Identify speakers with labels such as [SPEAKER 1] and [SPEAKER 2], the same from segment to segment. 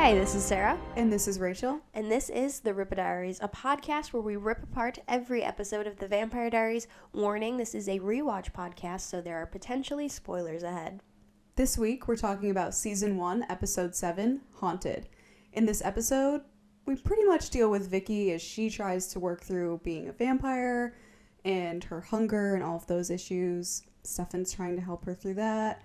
[SPEAKER 1] Hey, this is Sarah.
[SPEAKER 2] And this is Rachel.
[SPEAKER 1] And this is the Rippah Diaries, a podcast where we rip apart every episode of the Vampire Diaries. Warning, this is a rewatch podcast, so there are potentially spoilers ahead.
[SPEAKER 2] This week, we're talking about Season 1, Episode 7, Haunted. In this episode, we pretty much deal with Vicki as she tries to work through being a vampire and her hunger and all of those issues. Stefan's trying to help her through that.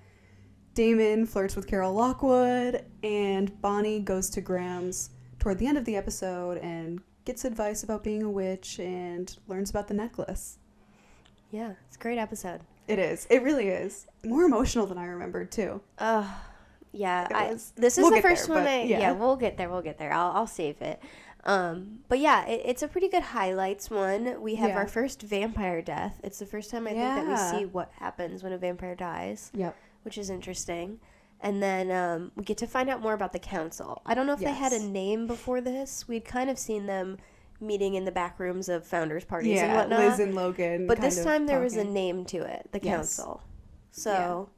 [SPEAKER 2] Damon flirts with Carol Lockwood, and Bonnie goes to Graham's toward the end of the episode and gets advice about being a witch and learns about the necklace.
[SPEAKER 1] Yeah, it's a great episode.
[SPEAKER 2] It is. It really is. More emotional than I remembered, too.
[SPEAKER 1] Yeah. This is the first one. Yeah, we'll get there. I'll save it. But yeah, it's a pretty good highlights one. We have our first vampire death. It's the first time I think that we see what happens when a vampire dies.
[SPEAKER 2] Yep.
[SPEAKER 1] Which is interesting. And then we get to find out more about the council. I don't know if they had a name before this. We'd kind of seen them meeting in the back rooms of founders parties and whatnot.
[SPEAKER 2] Liz and Logan.
[SPEAKER 1] But this time there was a name to it, the council. So,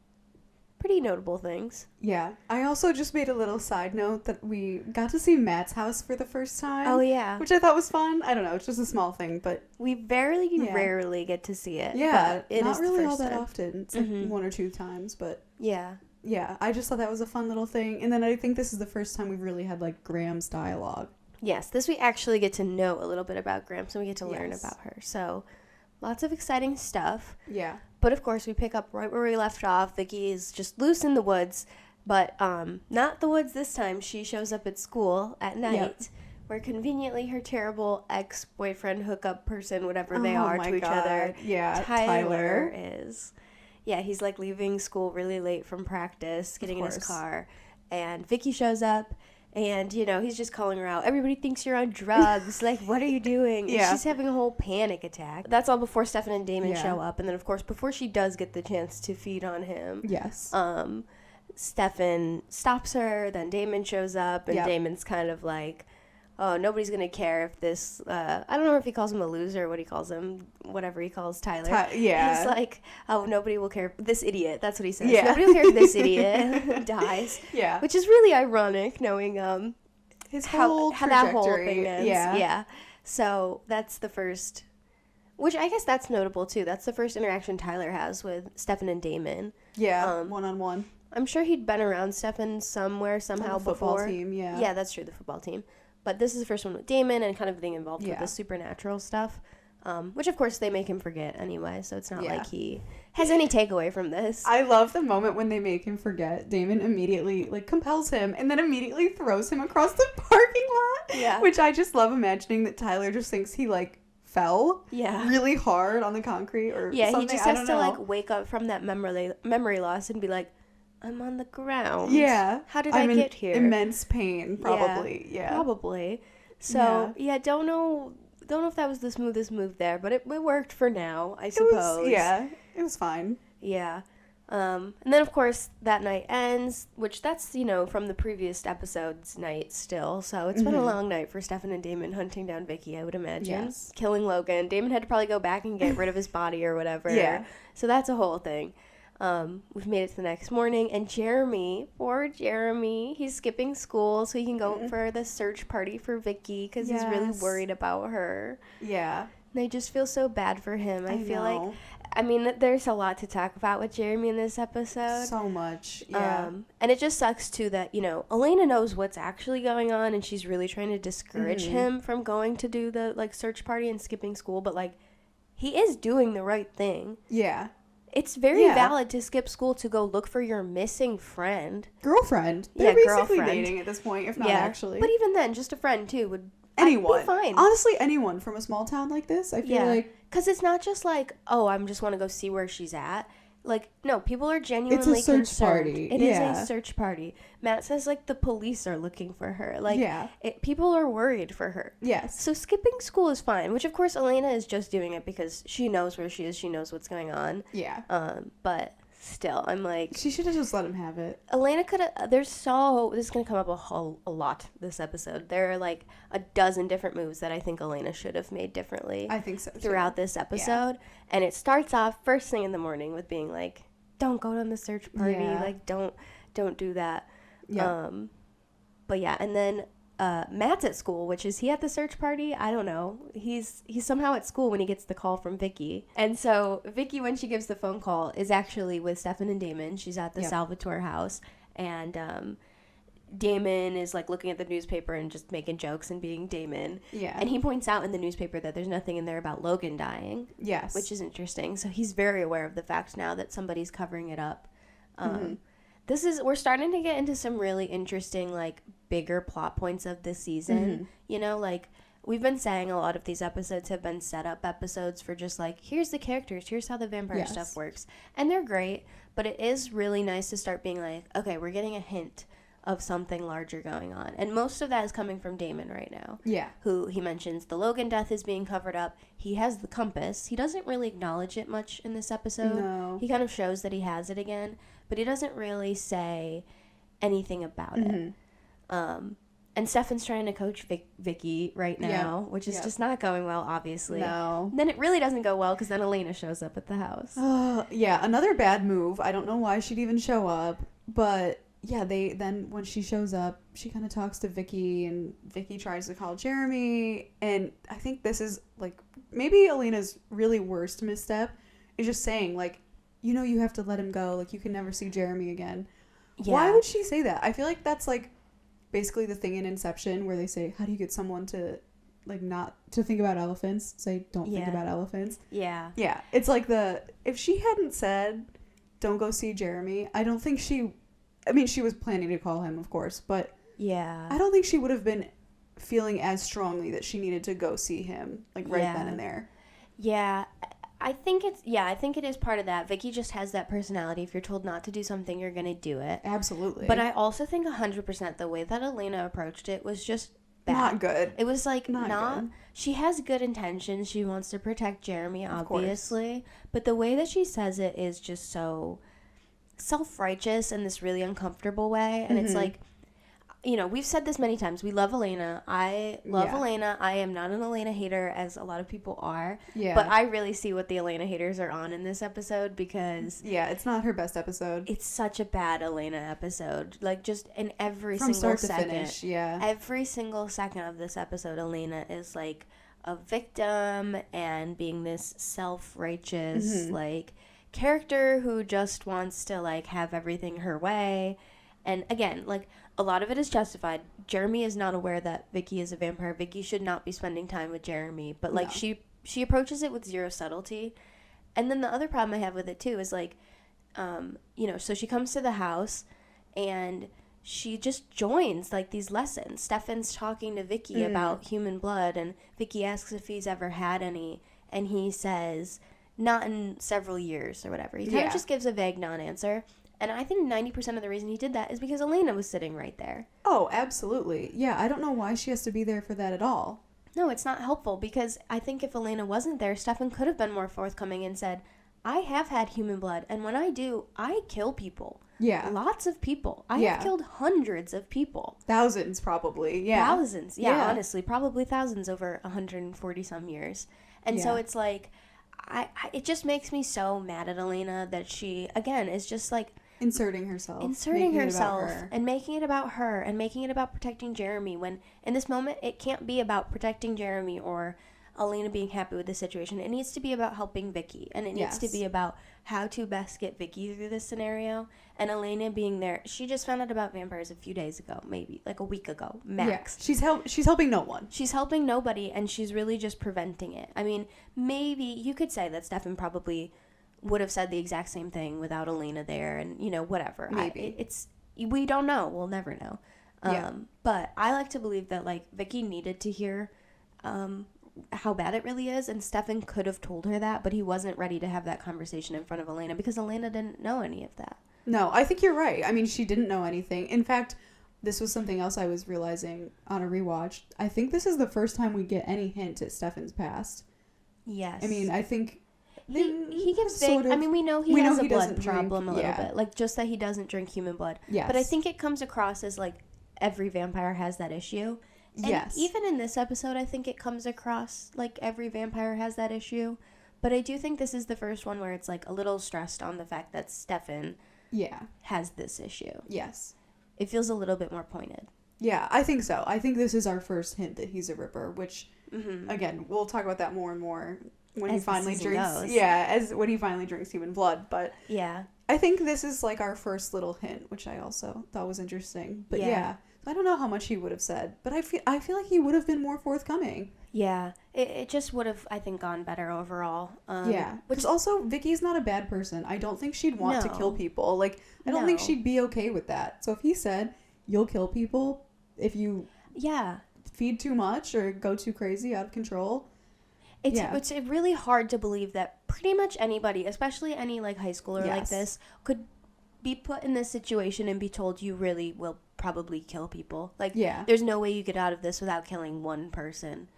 [SPEAKER 1] pretty notable things.
[SPEAKER 2] Yeah. I also just made a little side note that we got to see Matt's house for the first time.
[SPEAKER 1] Oh, yeah.
[SPEAKER 2] Which I thought was fun. I don't know. It's just a small thing, but...
[SPEAKER 1] We rarely get to see it.
[SPEAKER 2] Yeah.
[SPEAKER 1] But
[SPEAKER 2] not really all that
[SPEAKER 1] time.
[SPEAKER 2] often. It's like one or two times, but...
[SPEAKER 1] Yeah.
[SPEAKER 2] Yeah. I just thought that was a fun little thing. And then I think this is the first time we've really had, like, Graham's dialogue.
[SPEAKER 1] Yes. This we actually get to know a little bit about Graham, so we get to learn about her. So, lots of exciting stuff.
[SPEAKER 2] Yeah.
[SPEAKER 1] But, of course, we pick up right where we left off. Vicki is just loose in the woods. But not the woods this time. She shows up at school at night, where conveniently her terrible ex-boyfriend, hookup person, whatever they are to each other, Tyler is. Yeah, he's like leaving school really late from practice, getting in his car, and Vicki shows up, and he's just calling her out. Everybody thinks you're on drugs. Like, what are you doing? And she's having a whole panic attack. That's all before Stefan and Damon show up, and then of course before she does get the chance to feed on him.
[SPEAKER 2] Yes.
[SPEAKER 1] Stefan stops her, then Damon shows up, and Damon's kind of like, oh, nobody's going to care if this, I don't know if he calls him a loser or what he calls him, whatever he calls Tyler. He's like, oh, nobody will care, this idiot, that's what he says. Nobody will care if this idiot dies. Yeah. Which is really ironic, knowing
[SPEAKER 2] his whole
[SPEAKER 1] how that whole thing ends. Yeah. So that's the first, which I guess that's notable too. That's the first interaction Tyler has with Stefan and Damon.
[SPEAKER 2] Yeah, one-on-one.
[SPEAKER 1] I'm sure he'd been around Stefan somewhere, somehow
[SPEAKER 2] on the
[SPEAKER 1] before.
[SPEAKER 2] Football team, yeah.
[SPEAKER 1] Yeah, that's true, the football team. But this is the first one with Damon and kind of being involved with the supernatural stuff, which, of course, they make him forget anyway, so it's not like he has any takeaway from this.
[SPEAKER 2] I love the moment when they make him forget. Damon immediately, compels him and then immediately throws him across the parking lot. Yeah. Which I just love imagining that Tyler just thinks he, fell really hard on the concrete or something.
[SPEAKER 1] He just has to, wake up from that memory loss and be like, I'm on the ground.
[SPEAKER 2] Yeah.
[SPEAKER 1] How did I get here?
[SPEAKER 2] Immense pain, probably. Yeah.
[SPEAKER 1] Probably. So, don't know if that was the smoothest move there, but it worked for now, I suppose.
[SPEAKER 2] It was fine.
[SPEAKER 1] Yeah. And then, of course, that night ends, which that's, from the previous episode's night still. So it's been a long night for Stefan and Damon hunting down Vicki, I would imagine. Yes. Killing Logan. Damon had to probably go back and get rid of his body or whatever. Yeah. So that's a whole thing. We've made it to the next morning, and poor Jeremy, he's skipping school so he can go for the search party for Vicki because he's really worried about her. Yeah. And I just feel so bad for him. I feel like, there's a lot to talk about with Jeremy in this episode.
[SPEAKER 2] So much, yeah.
[SPEAKER 1] And it just sucks, too, that, Elena knows what's actually going on, and she's really trying to discourage him from going to do the, search party and skipping school, but, he is doing the right thing. Yeah. It's very valid to skip school to go look for your missing friend.
[SPEAKER 2] Girlfriend. They're basically dating at this point, if not actually.
[SPEAKER 1] But even then, just a friend, too, would
[SPEAKER 2] anyone.
[SPEAKER 1] Be fine.
[SPEAKER 2] Honestly, anyone from a small town like this, I feel like.
[SPEAKER 1] Because it's not just I just want to go see where she's at. No, people are genuinely
[SPEAKER 2] It's a search
[SPEAKER 1] concerned.
[SPEAKER 2] party.
[SPEAKER 1] It is a search party. Matt says, the police are looking for her. People are worried for her. Yes. So skipping school is fine, which, of course, Elena is just doing it because she knows where she is. She knows what's going on. Yeah. But still, I'm
[SPEAKER 2] she should have just let him have it.
[SPEAKER 1] Elena could have, this is going to come up a lot this episode. There are a dozen different moves that I think Elena should have made differently.
[SPEAKER 2] I think so too.
[SPEAKER 1] Throughout this episode. Yeah. And it starts off first thing in the morning with being don't go on the search party. Yeah. Don't do that. Yeah. But yeah, and then Matt's at school, which is he at the search party? I don't know. He's somehow at school when he gets the call from Vicki. And so Vicki, when she gives the phone call, is actually with Stefan and Damon. She's at the Salvatore house, and Damon is like looking at the newspaper and just making jokes and being Damon.
[SPEAKER 2] Yeah. And
[SPEAKER 1] he points out in the newspaper that there's nothing in there about Logan dying.
[SPEAKER 2] Yes.
[SPEAKER 1] Which is interesting. So he's very aware of the fact now that somebody's covering it up. We're starting to get into some really interesting, like, bigger plot points of this season. You know, like, we've been saying a lot of these episodes have been set-up episodes for just, like, here's the characters, here's how the vampire stuff works. And they're great, but it is really nice to start being like, okay, we're getting a hint of something larger going on. And most of that is coming from Damon right now.
[SPEAKER 2] Yeah.
[SPEAKER 1] Who he mentions the Logan death is being covered up. He has the compass. He doesn't really acknowledge it much in this episode.
[SPEAKER 2] No.
[SPEAKER 1] He kind of shows that he has it again, but he doesn't really say anything about it. And Stefan's trying to coach Vicki right now, which is just not going well, obviously.
[SPEAKER 2] No.
[SPEAKER 1] Then it really doesn't go well because then Elena shows up at the house.
[SPEAKER 2] Yeah, another bad move. I don't know why she'd even show up, but yeah, then when she shows up, she kind of talks to Vicki, and Vicki tries to call Jeremy, and I think this is, like, maybe Elena's really worst misstep is just saying, like, you know, you have to let him go, like, you can never see Jeremy again. Yeah. Why would she say that? I feel like that's, like, basically the thing in Inception where they say, how do you get someone to, like, not to think about elephants? Say, don't think about elephants.
[SPEAKER 1] Yeah.
[SPEAKER 2] Yeah, it's like if she hadn't said, don't go see Jeremy, I don't think she was planning to call him, of course, but I don't think she would have been feeling as strongly that she needed to go see him, like, right then and there.
[SPEAKER 1] Yeah, I think it is part of that. Vicki just has that personality. If you're told not to do something, you're going to do it.
[SPEAKER 2] Absolutely.
[SPEAKER 1] But I also think 100% the way that Elena approached it was just bad.
[SPEAKER 2] Not good.
[SPEAKER 1] It was, like, not good. She has good intentions. She wants to protect Jeremy, obviously. But the way that she says it is just so self-righteous in this really uncomfortable way, and it's like, you know, we've said this many times, we love Elena. I love Elena. I am not an Elena hater, as a lot of people are, but I really see what the Elena haters are on in this episode, because
[SPEAKER 2] it's not her best episode.
[SPEAKER 1] It's such a bad Elena episode, like, just in every
[SPEAKER 2] from
[SPEAKER 1] single
[SPEAKER 2] start to finish.
[SPEAKER 1] Every single second of this episode, Elena is like a victim and being this self-righteous like character who just wants to, like, have everything her way. And again, like, a lot of it is justified. Jeremy is not aware that Vicki is a vampire. Vicki should not be spending time with Jeremy, but, like, she approaches it with zero subtlety. And then the other problem I have with it too is, like, you know, so she comes to the house and she just joins, like, these lessons. Stefan's talking to Vicki about human blood, and Vicki asks if he's ever had any, and he says not in several years or whatever. He kind of just gives a vague non-answer. And I think 90% of the reason he did that is because Elena was sitting right there.
[SPEAKER 2] Oh, absolutely. Yeah, I don't know why she has to be there for that at all.
[SPEAKER 1] No, it's not helpful, because I think if Elena wasn't there, Stefan could have been more forthcoming and said, I have had human blood, and when I do, I kill people.
[SPEAKER 2] Yeah.
[SPEAKER 1] Lots of people. I have killed hundreds of people.
[SPEAKER 2] Thousands, probably. Yeah.
[SPEAKER 1] Thousands. Yeah, honestly. Probably thousands over 140-some years. And so it's like, it just makes me so mad at Elena that she, again, is just, like,
[SPEAKER 2] inserting herself
[SPEAKER 1] and making it about her and making it about protecting Jeremy, when in this moment it can't be about protecting Jeremy or Elena being happy with the situation. It needs to be about helping Vicki, and it needs to be about how to best get Vicki through this scenario. And Elena being there, she just found out about vampires a few days ago, maybe like a week ago max.
[SPEAKER 2] She's helping no one.
[SPEAKER 1] She's helping nobody, and she's really just preventing it. I mean, maybe you could say that Stefan probably would have said the exact same thing without Elena there, and, you know, whatever.
[SPEAKER 2] Maybe.
[SPEAKER 1] We don't know. We'll never know. But I like to believe that, like, Vicki needed to hear how bad it really is, and Stefan could have told her that, but he wasn't ready to have that conversation in front of Elena because Elena didn't know any of that.
[SPEAKER 2] No, I think you're right. I mean, she didn't know anything. In fact, this was something else I was realizing on a rewatch. I think this is the first time we get any hint at Stefan's past.
[SPEAKER 1] Yes.
[SPEAKER 2] I mean, I think
[SPEAKER 1] he gives
[SPEAKER 2] sort of,
[SPEAKER 1] I mean, we know he has a blood problem
[SPEAKER 2] drink,
[SPEAKER 1] a little bit, like, just that he doesn't drink human blood.
[SPEAKER 2] Yes.
[SPEAKER 1] But I think it comes across as, like, every vampire has that issue. And even in this episode, I think it comes across like every vampire has that issue. But I do think this is the first one where it's, like, a little stressed on the fact that Stefan has this issue.
[SPEAKER 2] Yes.
[SPEAKER 1] It feels a little bit more pointed.
[SPEAKER 2] Yeah, I think so. I think this is our first hint that he's a Ripper, which, again, we'll talk about that more and more when he finally drinks.
[SPEAKER 1] Goes.
[SPEAKER 2] Yeah, as when he finally drinks human blood. But
[SPEAKER 1] yeah,
[SPEAKER 2] I think this is like our first little hint, which I also thought was interesting. But yeah, I don't know how much he would have said, but I feel like he would have been more forthcoming.
[SPEAKER 1] Yeah, it just would have, I think, gone better overall.
[SPEAKER 2] Yeah, because also Vicky's not a bad person. I don't think she'd want to kill people. Like, I don't think she'd be okay with that. So if he said, you'll kill people if you feed too much or go too crazy, out of control.
[SPEAKER 1] It's really hard to believe that pretty much anybody, especially any like high schooler like this, could be put in this situation and be told you really will probably kill people. Like, there's no way you get out of this without killing one person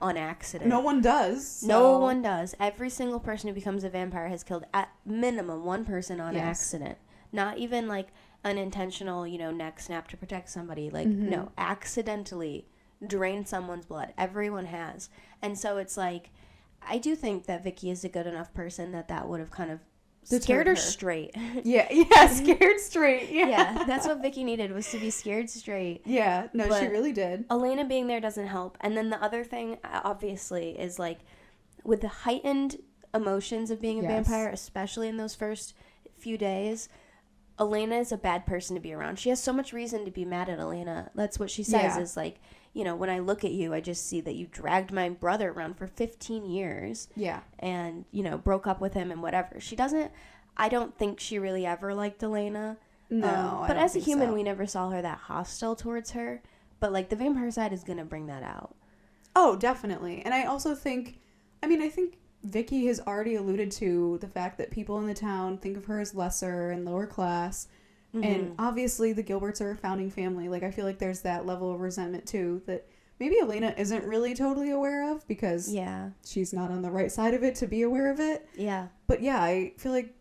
[SPEAKER 1] on accident.
[SPEAKER 2] No one does. So.
[SPEAKER 1] No one does. Every single person who becomes a vampire has killed at minimum one person on accident. Not even like unintentional, neck snap to protect somebody. Like, no, accidentally drain someone's blood. Everyone has. And so it's like, I do think that Vicki is a good enough person that would have kind of scared her straight.
[SPEAKER 2] Scared straight.
[SPEAKER 1] Yeah, that's what Vicki needed, was to be scared straight.
[SPEAKER 2] Yeah, no,
[SPEAKER 1] but
[SPEAKER 2] she really did.
[SPEAKER 1] Elena being there doesn't help. And then the other thing, obviously, is like, with the heightened emotions of being a vampire, especially in those first few days, Elena is a bad person to be around. She has so much reason to be mad at Elena. That's what she says, is like, when I look at you, I just see that you dragged my brother around for 15 years.
[SPEAKER 2] Yeah.
[SPEAKER 1] And, broke up with him and whatever. I don't think she really ever liked Elena.
[SPEAKER 2] No,
[SPEAKER 1] but as a human, we never saw her that hostile towards her. But, like, the vampire side is going to bring that out.
[SPEAKER 2] Oh, definitely. And I also think, I think Vicki has already alluded to the fact that people in the town think of her as lesser and lower class. And obviously the Gilberts are a founding family. Like, I feel like there's that level of resentment too that maybe Elena isn't really totally aware of, because she's not on the right side of it to be aware of it.
[SPEAKER 1] Yeah.
[SPEAKER 2] But yeah, I feel like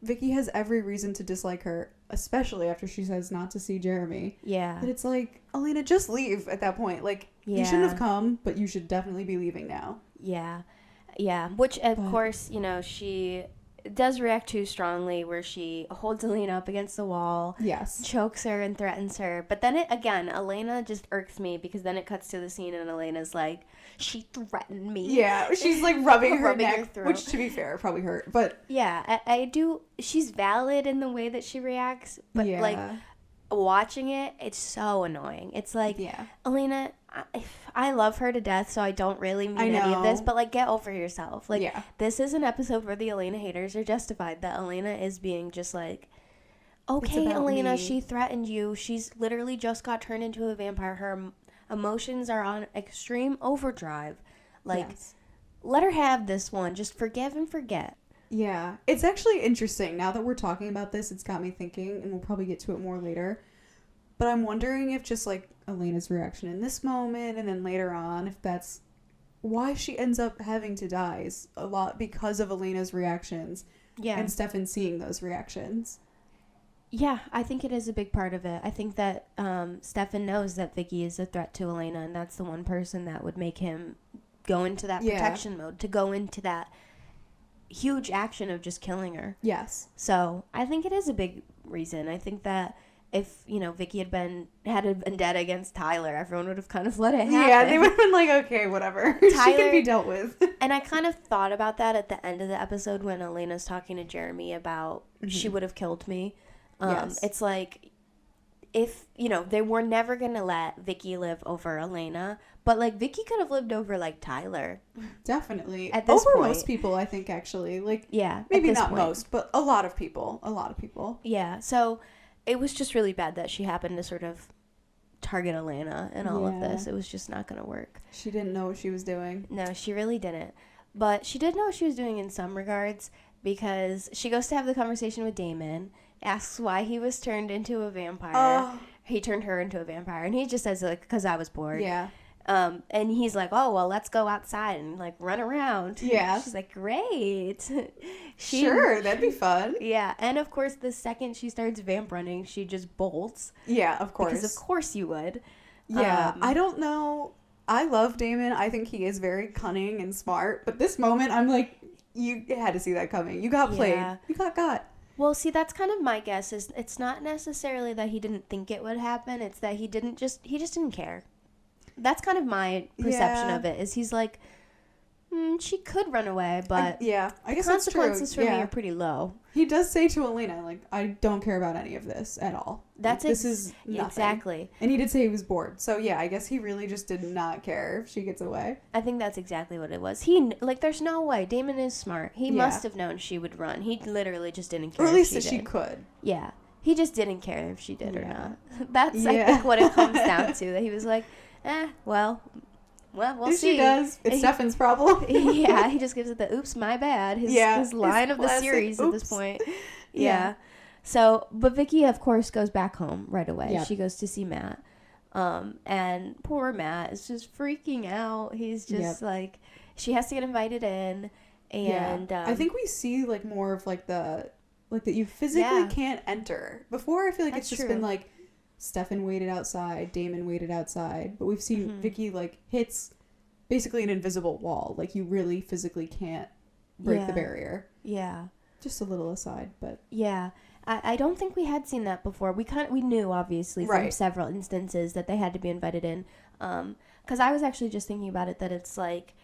[SPEAKER 2] Vicki has every reason to dislike her, especially after she says not to see Jeremy.
[SPEAKER 1] Yeah.
[SPEAKER 2] But it's like, Elena, just leave at that point. Like, you shouldn't have come, but you should definitely be leaving now.
[SPEAKER 1] Yeah. Yeah. Which, of course, she does react too strongly, where she holds Elena up against the wall, chokes her and threatens her. But then Elena just irks me, because then it cuts to the scene and Elena's like, she threatened me.
[SPEAKER 2] Yeah, she's like rubbing her neck, which, to be fair, probably hurt. But
[SPEAKER 1] yeah, I do. She's valid in the way that she reacts, but like, watching it, it's so annoying. It's like, Elena, I love her to death, so I don't really mean any of this, but like, get over yourself. Like, this is an episode where the Elena haters are justified, that Elena is being just like, okay, Elena, she threatened you. She's literally just got turned into a vampire. Her emotions are on extreme overdrive. Like, let her have this one. Just forgive and forget.
[SPEAKER 2] Yeah, it's actually interesting. Now that we're talking about this, it's got me thinking, and we'll probably get to it more later. But I'm wondering if just like Elena's reaction in this moment, and then later on, if that's why she ends up having to die, is a lot because of Elena's reactions. Yeah. And Stefan seeing those reactions.
[SPEAKER 1] Yeah, I think it is a big part of it. I think that Stefan knows that Vicki is a threat to Elena, and that's the one person that would make him go into that protection mode, to go into that huge action of just killing her.
[SPEAKER 2] Yes.
[SPEAKER 1] So I think it is a big reason. I think that if, Vicki had a vendetta against Tyler, everyone would have kind of let it happen.
[SPEAKER 2] Yeah, they would have been like, okay, whatever. She can be dealt with.
[SPEAKER 1] And I kind of thought about that at the end of the episode when Elena's talking to Jeremy about she would have killed me. It's like, if, they were never going to let Vicki live over Elena, but, like, Vicki could have lived over, like, Tyler.
[SPEAKER 2] Definitely.
[SPEAKER 1] At this
[SPEAKER 2] over
[SPEAKER 1] point.
[SPEAKER 2] Most people, I think, actually. Like,
[SPEAKER 1] yeah.
[SPEAKER 2] Maybe not most, but a lot of people.
[SPEAKER 1] Yeah. So it was just really bad that she happened to sort of target Elena and all of this. It was just not going to work.
[SPEAKER 2] She didn't know what she was doing.
[SPEAKER 1] No, she really didn't. But she did know what she was doing in some regards, because she goes to have the conversation with Damon, asks why he was turned into a vampire. He turned her into a vampire. And he just says, like, because I was bored.
[SPEAKER 2] Yeah.
[SPEAKER 1] And he's like, oh, well, let's go outside and, like, run around.
[SPEAKER 2] Yeah.
[SPEAKER 1] She's like, great.
[SPEAKER 2] Sure, that'd be fun.
[SPEAKER 1] Yeah. And, of course, the second she starts vamp running, she just bolts.
[SPEAKER 2] Yeah, of course.
[SPEAKER 1] Because, of course, you would.
[SPEAKER 2] Yeah. I don't know. I love Damon. I think he is very cunning and smart. But this moment, I'm like, you had to see that coming. You got played. You got.
[SPEAKER 1] Well, see, that's kind of my guess. Is it's not necessarily that he didn't think it would happen. It's that he just didn't care. That's kind of my perception of it. Is he's like, she could run away, but
[SPEAKER 2] I guess
[SPEAKER 1] consequences
[SPEAKER 2] that's true.
[SPEAKER 1] for me are pretty low.
[SPEAKER 2] He does say to Elena, like, I don't care about any of this at all. This is nothing.
[SPEAKER 1] Exactly.
[SPEAKER 2] And he did say he was bored. So, yeah, I guess he really just did not care if she gets away.
[SPEAKER 1] I think that's exactly what it was. There's no way. Damon is smart. He must have known she would run. He literally just didn't care.
[SPEAKER 2] Or at least
[SPEAKER 1] if she
[SPEAKER 2] that she could.
[SPEAKER 1] Yeah. He just didn't care if she did or not. That's, I think, what it comes down to. That he was like, well, we'll see.
[SPEAKER 2] She does. It's Stefan's problem.
[SPEAKER 1] Yeah, he just gives it the oops, my bad. His line of the series at this point. Yeah. So, but Vicki, of course, goes back home right away. Yep. She goes to see Matt. And poor Matt is just freaking out. He's just like, she has to get invited in. And
[SPEAKER 2] I think we see like more of like that you physically can't enter. Before, I feel like it's just been like, Stefan waited outside, Damon waited outside, but we've seen Vicki like hits basically an invisible wall. Like, you really physically can't break the barrier. Yeah. Just a little aside, but
[SPEAKER 1] I don't think we had seen that before. We knew obviously from several instances that they had to be invited in. Because I was actually just thinking about it, that it's like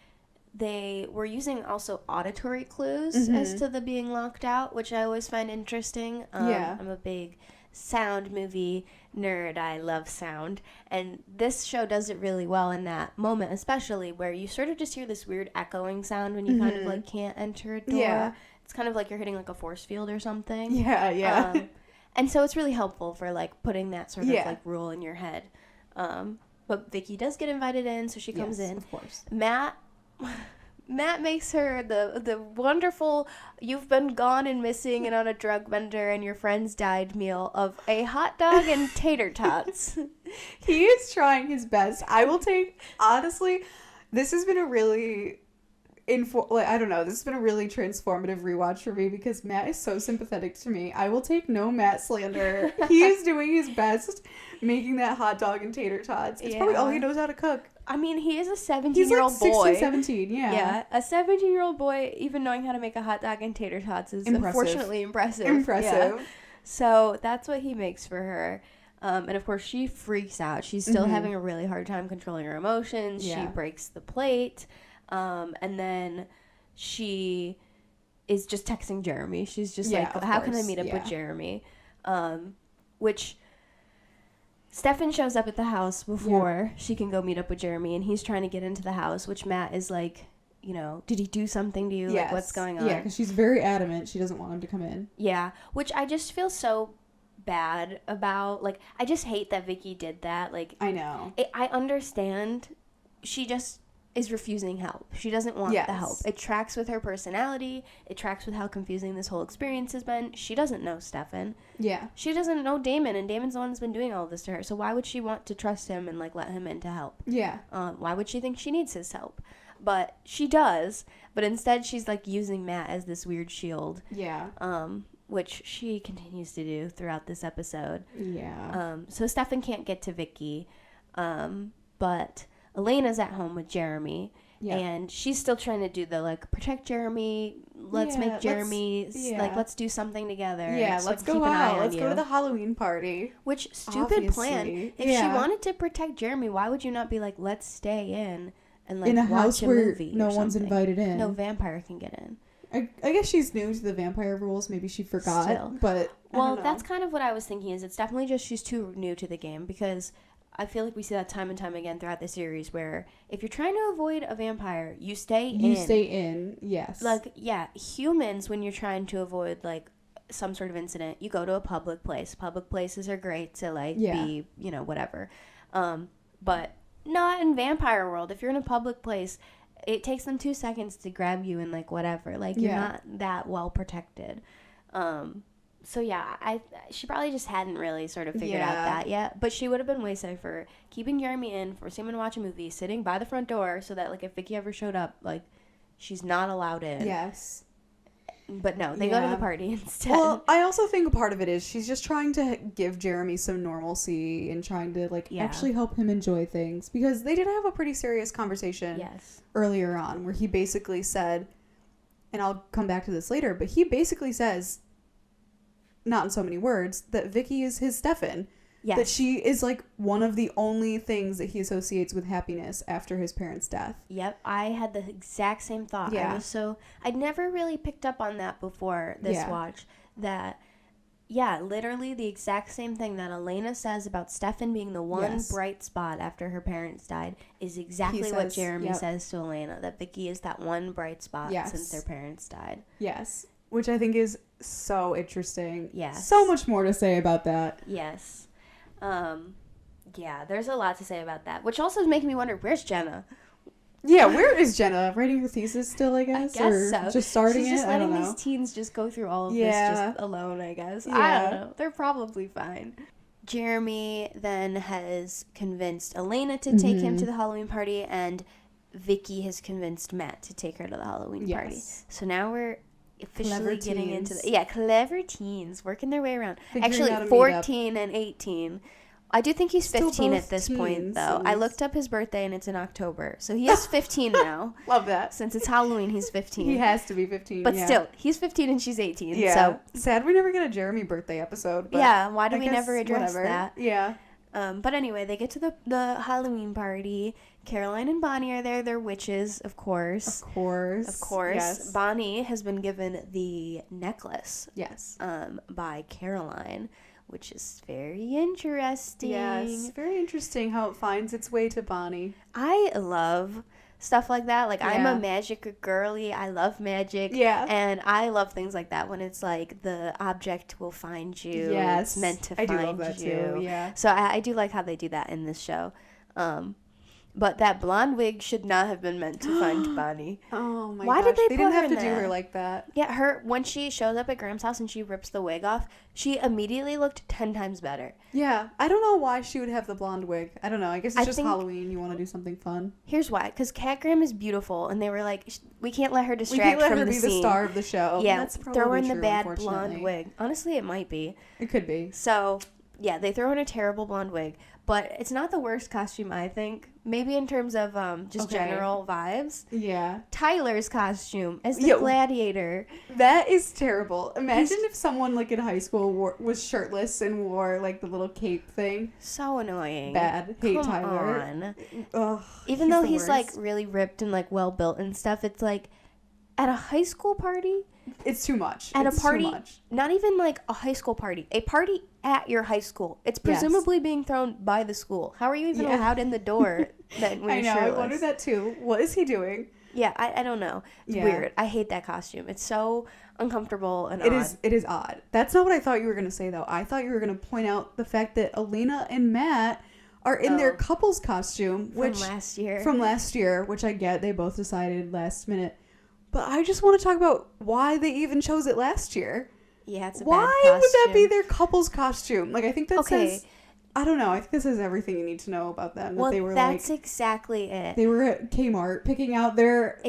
[SPEAKER 1] they were using also auditory clues as to the being locked out, which I always find interesting. I'm a big sound movie nerd. I love sound, and this show does it really well in that moment, especially where you sort of just hear this weird echoing sound when you kind of like can't enter a door. It's kind of like you're hitting like a force field or something. And so it's really helpful for like putting that sort of like rule in your head. But Vicki does get invited in, so she comes in.
[SPEAKER 2] Of course.
[SPEAKER 1] Matt makes her the wonderful, you've been gone and missing and on a drug bender and your friends died meal of a hot dog and tater tots.
[SPEAKER 2] He is trying his best. I will take, honestly, this has been a really, this has been a really transformative rewatch for me because Matt is so sympathetic to me. I will take no Matt slander. He is doing his best making that hot dog and tater tots. It's probably all he knows how to cook.
[SPEAKER 1] I mean, he is a 17-year-old boy.
[SPEAKER 2] He's like 16, 17,
[SPEAKER 1] Yeah, a 17-year-old boy even knowing how to make a hot dog and tater tots is unfortunately impressive. Yeah. So that's what he makes for her. And of course, she freaks out. She's still having a really hard time controlling her emotions. She breaks the plate. And then she is just texting Jeremy. She's just like, how can I meet up with Jeremy? Which Stefan shows up at the house before she can go meet up with Jeremy, and he's trying to get into the house, which Matt is like, did he do something to you? Yes. Like, what's going on?
[SPEAKER 2] Yeah, because she's very adamant. She doesn't want him to come in.
[SPEAKER 1] Yeah, which I just feel so bad about. Like, I just hate that Vicki did that. Like,
[SPEAKER 2] I know.
[SPEAKER 1] I understand. She just is refusing help. She doesn't want the help. It tracks with her personality. It tracks with how confusing this whole experience has been. She doesn't know Stefan. Yeah. She doesn't know Damon, and Damon's the one that's been doing all of this to her. So why would she want to trust him and, like, let him in to help? Yeah. Why would she think she needs his help? But she does. But instead, she's, like, using Matt as this weird shield. Yeah. Which she continues to do throughout this episode. Yeah. So Stefan can't get to Vicki. But Elena's at home with Jeremy, and she's still trying to do the, like, protect Jeremy, let's make Jeremy, let's do something together.
[SPEAKER 2] Yeah, so let's go out, let's go to the Halloween party.
[SPEAKER 1] Which, stupid plan. If she wanted to protect Jeremy, why would you not be like, let's stay in and, like,
[SPEAKER 2] in a
[SPEAKER 1] watch
[SPEAKER 2] house
[SPEAKER 1] a
[SPEAKER 2] where
[SPEAKER 1] movie
[SPEAKER 2] no one's invited in?
[SPEAKER 1] No vampire can get in.
[SPEAKER 2] I guess she's new to the vampire rules. Maybe she forgot, but
[SPEAKER 1] well, that's kind of what I was thinking, is it's definitely just she's too new to the game, because I feel like we see that time and time again throughout the series, where if you're trying to avoid a vampire, you stay in.
[SPEAKER 2] You stay in, yes.
[SPEAKER 1] Like, yeah, humans, when you're trying to avoid, like, some sort of incident, you go to a public place. Public places are great to, like, be, whatever. But not in vampire world. If you're in a public place, it takes them 2 seconds to grab you and, like, whatever. Like, you're not that well protected. So, yeah, she probably just hadn't really sort of figured out that yet. But she would have been way safer keeping Jeremy in, forcing him to watch a movie, sitting by the front door so that, like, if Vicki ever showed up, like, she's not allowed in. Yes. But no, they go to the party instead.
[SPEAKER 2] Well, I also think a part of it is she's just trying to give Jeremy some normalcy and trying to, like, actually help him enjoy things. Because they did have a pretty serious conversation earlier on where he basically said, and I'll come back to this later, but he basically says, not in so many words, that Vicki is his Stefan.
[SPEAKER 1] Yes.
[SPEAKER 2] That she is like one of the only things that he associates with happiness after his parents' death.
[SPEAKER 1] Yep, I had the exact same thought.
[SPEAKER 2] Yeah.
[SPEAKER 1] I'd never really picked up on that before this watch. That, yeah, literally the exact same thing that Elena says about Stefan being the one bright spot after her parents died is exactly what Jeremy says to Elena. That Vicki is that one bright spot since their parents died.
[SPEAKER 2] Yes. Which I think is so interesting.
[SPEAKER 1] Yes.
[SPEAKER 2] So much more to say about that.
[SPEAKER 1] Yes. Yeah, there's a lot to say about that, which also is making me wonder, where's Jenna?
[SPEAKER 2] Yeah, where is Jenna? Writing her thesis still, I guess?
[SPEAKER 1] I guess
[SPEAKER 2] or
[SPEAKER 1] so.
[SPEAKER 2] Just starting
[SPEAKER 1] She's just
[SPEAKER 2] I don't
[SPEAKER 1] letting
[SPEAKER 2] know.
[SPEAKER 1] these teens just go through all of this just alone, I guess.
[SPEAKER 2] Yeah.
[SPEAKER 1] I don't know. They're probably fine. Jeremy then has convinced Elena to take him to the Halloween party, and Vicki has convinced Matt to take her to the Halloween party. So now we're officially getting into clever teens working their way around. Actually, 14 and 18. I do think he's 15 at this point, though. I looked up his birthday, and it's in October. So he is 15 now.
[SPEAKER 2] Love that.
[SPEAKER 1] Since it's Halloween, he's 15.
[SPEAKER 2] He has to be 15,
[SPEAKER 1] But still, he's 15 and she's 18.
[SPEAKER 2] Yeah.
[SPEAKER 1] So.
[SPEAKER 2] Sad we never get a Jeremy birthday episode. But
[SPEAKER 1] yeah, why do we never address that?
[SPEAKER 2] Yeah.
[SPEAKER 1] But anyway, they get to the Halloween party. Caroline and Bonnie are there. They're witches, of course.
[SPEAKER 2] Of course. Yes.
[SPEAKER 1] Bonnie has been given the necklace.
[SPEAKER 2] Yes.
[SPEAKER 1] By Caroline, which is very interesting.
[SPEAKER 2] Yes. Very interesting how it finds its way to Bonnie.
[SPEAKER 1] I love stuff like that. Like, I'm a magic girly. I love magic.
[SPEAKER 2] Yeah.
[SPEAKER 1] And I love things like that when it's like the object will find you.
[SPEAKER 2] Yes.
[SPEAKER 1] It's meant to find
[SPEAKER 2] I do love that
[SPEAKER 1] you.
[SPEAKER 2] too. Yeah.
[SPEAKER 1] So I do like how they do that in this show. But that blonde wig should not have been meant to find Bonnie.
[SPEAKER 2] Oh my gosh.
[SPEAKER 1] Why did they put
[SPEAKER 2] didn't
[SPEAKER 1] her
[SPEAKER 2] have to
[SPEAKER 1] in
[SPEAKER 2] do
[SPEAKER 1] that?
[SPEAKER 2] her like that.
[SPEAKER 1] Yeah, when she shows up at Graham's house and she rips the wig off, she immediately looked 10 times better.
[SPEAKER 2] Yeah. I don't know why she would have the blonde wig. I don't know. I guess it's just Halloween. You want to do something fun.
[SPEAKER 1] Here's why. Because Kat Graham is beautiful, and they were like, we can't let her distract from the scene. We can't let her be
[SPEAKER 2] the star of the show.
[SPEAKER 1] Yeah,
[SPEAKER 2] that's probably
[SPEAKER 1] throw her in
[SPEAKER 2] true,
[SPEAKER 1] the bad blonde wig. Honestly, it might be.
[SPEAKER 2] It could be.
[SPEAKER 1] So, yeah, they throw in a terrible blonde wig. But it's not the worst costume, I think. Maybe in terms of just general vibes.
[SPEAKER 2] Yeah.
[SPEAKER 1] Tyler's costume as the gladiator.
[SPEAKER 2] That is terrible. Imagine if someone like in high school was shirtless and wore like the little cape thing.
[SPEAKER 1] So annoying.
[SPEAKER 2] Bad. Hate
[SPEAKER 1] Come
[SPEAKER 2] Tyler.
[SPEAKER 1] On.
[SPEAKER 2] Ugh,
[SPEAKER 1] Even though he's like really ripped and like well built and stuff, it's like at a high school party.
[SPEAKER 2] It's too much.
[SPEAKER 1] At
[SPEAKER 2] it's
[SPEAKER 1] a party,
[SPEAKER 2] too much.
[SPEAKER 1] Not even like a high school party. A party at your high school. It's presumably being thrown by the school. How are you even allowed in the door? When
[SPEAKER 2] I know.
[SPEAKER 1] shirtless?
[SPEAKER 2] I wonder that too. What is he doing?
[SPEAKER 1] Yeah, I don't know. It's weird. I hate that costume. It's so uncomfortable and odd.
[SPEAKER 2] It is odd. That's not what I thought you were going to say, though. I thought you were going to point out the fact that Elena and Matt are in their couple's costume.
[SPEAKER 1] From last year.
[SPEAKER 2] Which I get. They both decided last minute. But I just want to talk about why they even chose it last year.
[SPEAKER 1] Yeah, it's a
[SPEAKER 2] why
[SPEAKER 1] bad costume.
[SPEAKER 2] would that be their couple's costume? Like, I think that says... I don't know. I think this is everything you need to know about them.
[SPEAKER 1] Well,
[SPEAKER 2] that they were
[SPEAKER 1] that's exactly it.
[SPEAKER 2] They were at Kmart picking out their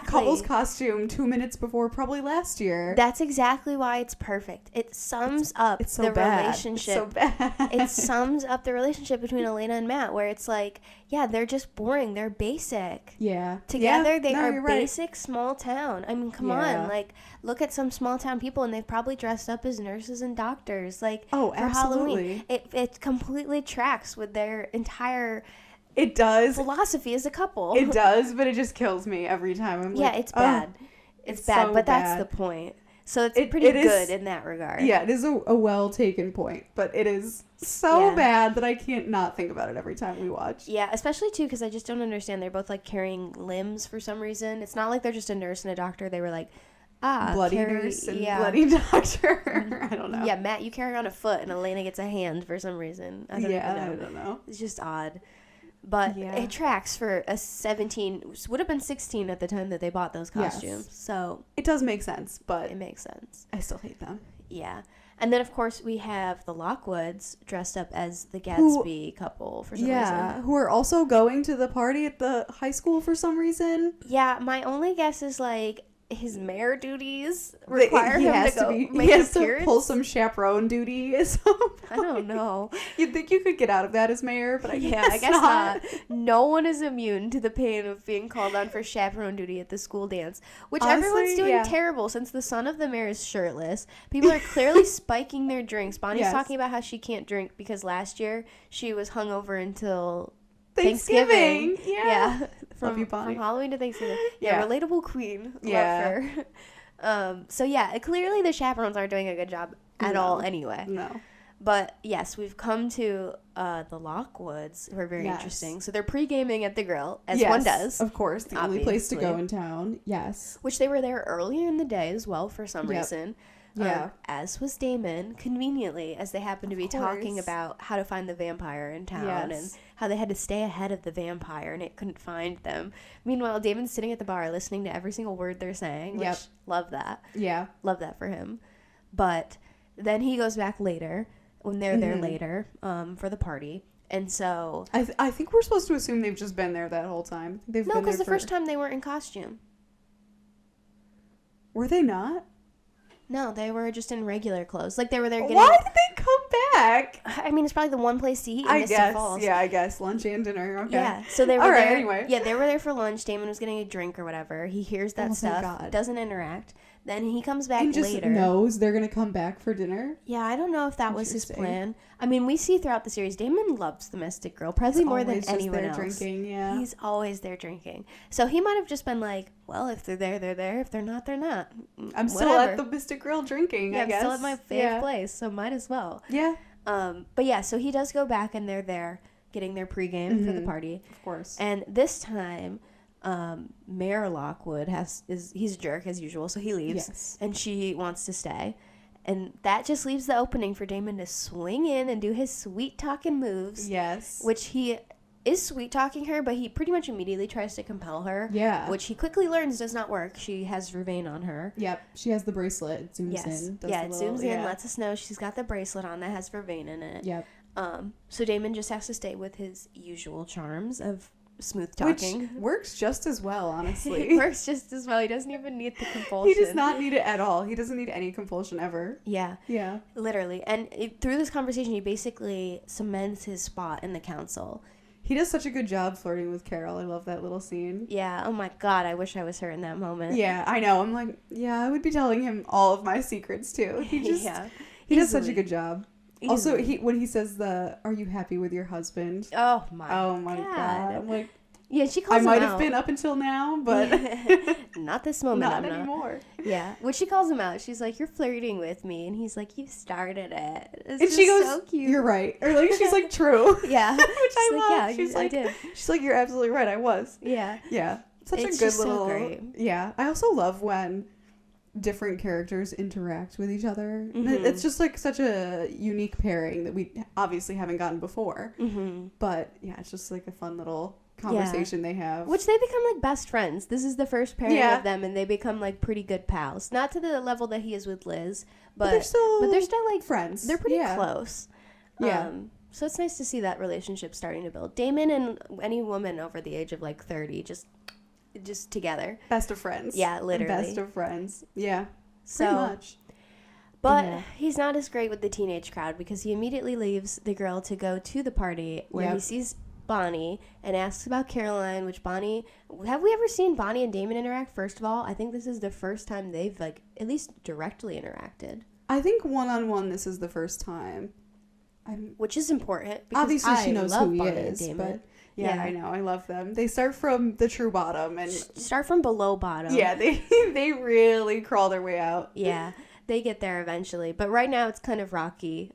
[SPEAKER 2] couple's costume 2 minutes before probably last year.
[SPEAKER 1] That's exactly why it's perfect. It sums up the relationship.
[SPEAKER 2] It's so bad.
[SPEAKER 1] It sums up the relationship between Elena and Matt, where it's like, yeah, they're just boring. They're basic.
[SPEAKER 2] Yeah.
[SPEAKER 1] Together, they are
[SPEAKER 2] right.
[SPEAKER 1] basic small town. I mean, come on. Like, look at some small town people, and they've probably dressed up as nurses and doctors. Like, for Halloween. It completely tracks with their entire philosophy as a couple.
[SPEAKER 2] It does, but it just kills me every time. I'm like,
[SPEAKER 1] it's bad. It's bad,
[SPEAKER 2] so
[SPEAKER 1] but
[SPEAKER 2] bad.
[SPEAKER 1] That's the point. So it's pretty good in that regard.
[SPEAKER 2] Yeah, it is a well taken point, but it is so bad that I can't not think about it every time we watch.
[SPEAKER 1] Yeah, especially too because I just don't understand. They're both like carrying limbs for some reason. It's not like they're just a nurse and a doctor. They were like,
[SPEAKER 2] bloody nurse and bloody doctor. I don't know.
[SPEAKER 1] Yeah, Matt, you carry on a foot, and Elena gets a hand for some reason. I don't know. It's just odd. But it tracks for a 17, would have been 16 at the time that they bought those costumes. Yes. So
[SPEAKER 2] it does make sense, but
[SPEAKER 1] it makes sense.
[SPEAKER 2] I still hate them.
[SPEAKER 1] Yeah. And then, of course, we have the Lockwoods dressed up as the Gatsby couple for some reason.
[SPEAKER 2] Yeah, who are also going to the party at the high school for some reason.
[SPEAKER 1] Yeah, my only guess is, like, his mayor duties require him to go make
[SPEAKER 2] he has
[SPEAKER 1] an appearance?
[SPEAKER 2] to pull some chaperone duty.
[SPEAKER 1] I don't know.
[SPEAKER 2] You'd think you could get out of that as mayor, but I guess
[SPEAKER 1] not. No one is immune to the pain of being called on for chaperone duty at the school dance, which
[SPEAKER 2] Honestly,
[SPEAKER 1] everyone's doing terrible since the son of the mayor is shirtless. People are clearly spiking their drinks. Bonnie's talking about how she can't drink because last year she was hungover until Thanksgiving.
[SPEAKER 2] Yeah.
[SPEAKER 1] From Halloween to Thanksgiving. Yeah, relatable queen.
[SPEAKER 2] Yeah.
[SPEAKER 1] Love her. So yeah, clearly the chaperones aren't doing a good job at all anyway.
[SPEAKER 2] No.
[SPEAKER 1] But yes, we've come to the Lockwoods, who are very interesting. So they're pre-gaming at the grill, as one does.
[SPEAKER 2] Of course, the only place to go in town. Yes.
[SPEAKER 1] Which they were there earlier in the day as well for some reason.
[SPEAKER 2] Yeah.
[SPEAKER 1] As was Damon, conveniently, as they happened to be talking about how to find the vampire in town and how they had to stay ahead of the vampire and it couldn't find them. Meanwhile, Damon's sitting at the bar listening to every single word they're saying, which love that. Yeah. Love that for him. But then he goes back later, when they're there later, for the party. And so...
[SPEAKER 2] I think we're supposed to assume they've just been there that whole time.
[SPEAKER 1] No, because the first time they weren't in costume.
[SPEAKER 2] Were they not?
[SPEAKER 1] No, they were just in regular clothes. Like, they were there getting...
[SPEAKER 2] Why did they come back?
[SPEAKER 1] I mean, it's probably the one place to eat in Mystic Falls.
[SPEAKER 2] Yeah, I guess. Lunch and dinner. Okay.
[SPEAKER 1] Yeah, so they were there.
[SPEAKER 2] Anyway.
[SPEAKER 1] Yeah, they were there for lunch. Damon was getting a drink or whatever. He hears that stuff. Doesn't interact. Then he comes back
[SPEAKER 2] and just
[SPEAKER 1] later.
[SPEAKER 2] knows they're going to come back for dinner?
[SPEAKER 1] Yeah, I don't know if that was his plan. I mean, we see throughout the series, Damon loves the Mystic Girl, probably more than anyone else.
[SPEAKER 2] Drinking, yeah.
[SPEAKER 1] He's always there drinking. So he might have just been like, well, if they're there, they're there. If they're not, they're not.
[SPEAKER 2] I'm still at the Mystic Girl drinking, I guess.
[SPEAKER 1] I'm still at my favorite place, so might as well.
[SPEAKER 2] Yeah.
[SPEAKER 1] But yeah, so he does go back and they're there getting their pregame for the party.
[SPEAKER 2] Of course.
[SPEAKER 1] And this time... Mayor Lockwood he's a jerk as usual, so he leaves and she wants to stay, and that just leaves the opening for Damon to swing in and do his sweet talking moves, which he is sweet talking her, but he pretty much immediately tries to compel her, which he quickly learns does not work. She has Vervain on her.
[SPEAKER 2] She has the bracelet. It zooms in.
[SPEAKER 1] It zooms in, lets us know she's got the bracelet on that has Vervain in it. So Damon just has to stay with his usual charms of smooth talking,
[SPEAKER 2] which works just as well, honestly.
[SPEAKER 1] It works just as well. He doesn't even need the compulsion.
[SPEAKER 2] He does not need it at all. He doesn't need any compulsion ever. Yeah
[SPEAKER 1] Literally. And through this conversation he basically cements his spot in the council.
[SPEAKER 2] He does such a good job flirting with Carol. I love that little scene.
[SPEAKER 1] Oh my god, I wish I was her in that moment.
[SPEAKER 2] I know. I'm like, I would be telling him all of my secrets too. He just he does such a good job. Also, when he says "Are you happy with your husband?" Oh my god! I'm like, she calls him out. I might have been up until now, but
[SPEAKER 1] not this moment.
[SPEAKER 2] Not anymore.
[SPEAKER 1] When she calls him out, she's like, "You're flirting with me," and he's like, "You started it."
[SPEAKER 2] And she goes, so cute. "You're right," or like she's like, "True." Which I love. She's like, I did. She's like, "You're absolutely right. I was." Such a good little. So great. I also love when different characters interact with each other. It's just like such a unique pairing that we obviously haven't gotten before. But it's just like a fun little conversation they have,
[SPEAKER 1] which they become like best friends. This is the first pairing of them, and they become like pretty good pals, not to the level that he is with Liz, but they're still like friends. They're pretty close. So it's nice to see that relationship starting to build. Damon and any woman over the age of like 30 just together.
[SPEAKER 2] Best of friends.
[SPEAKER 1] Literally.
[SPEAKER 2] Best of friends. So,
[SPEAKER 1] pretty much. But he's not as great with the teenage crowd because he immediately leaves the girl to go to the party where he sees Bonnie and asks about Caroline, which Bonnie... Have we ever seen Bonnie and Damon interact, first of all? I think this is the first time they've, like, at least directly interacted.
[SPEAKER 2] I think one-on-one this is the first time.
[SPEAKER 1] Which is important.
[SPEAKER 2] Obviously she knows who he is, but... I know. I love them. They start from the true bottom and
[SPEAKER 1] start from below bottom.
[SPEAKER 2] They really crawl their way out.
[SPEAKER 1] They get there eventually, but right now it's kind of rocky.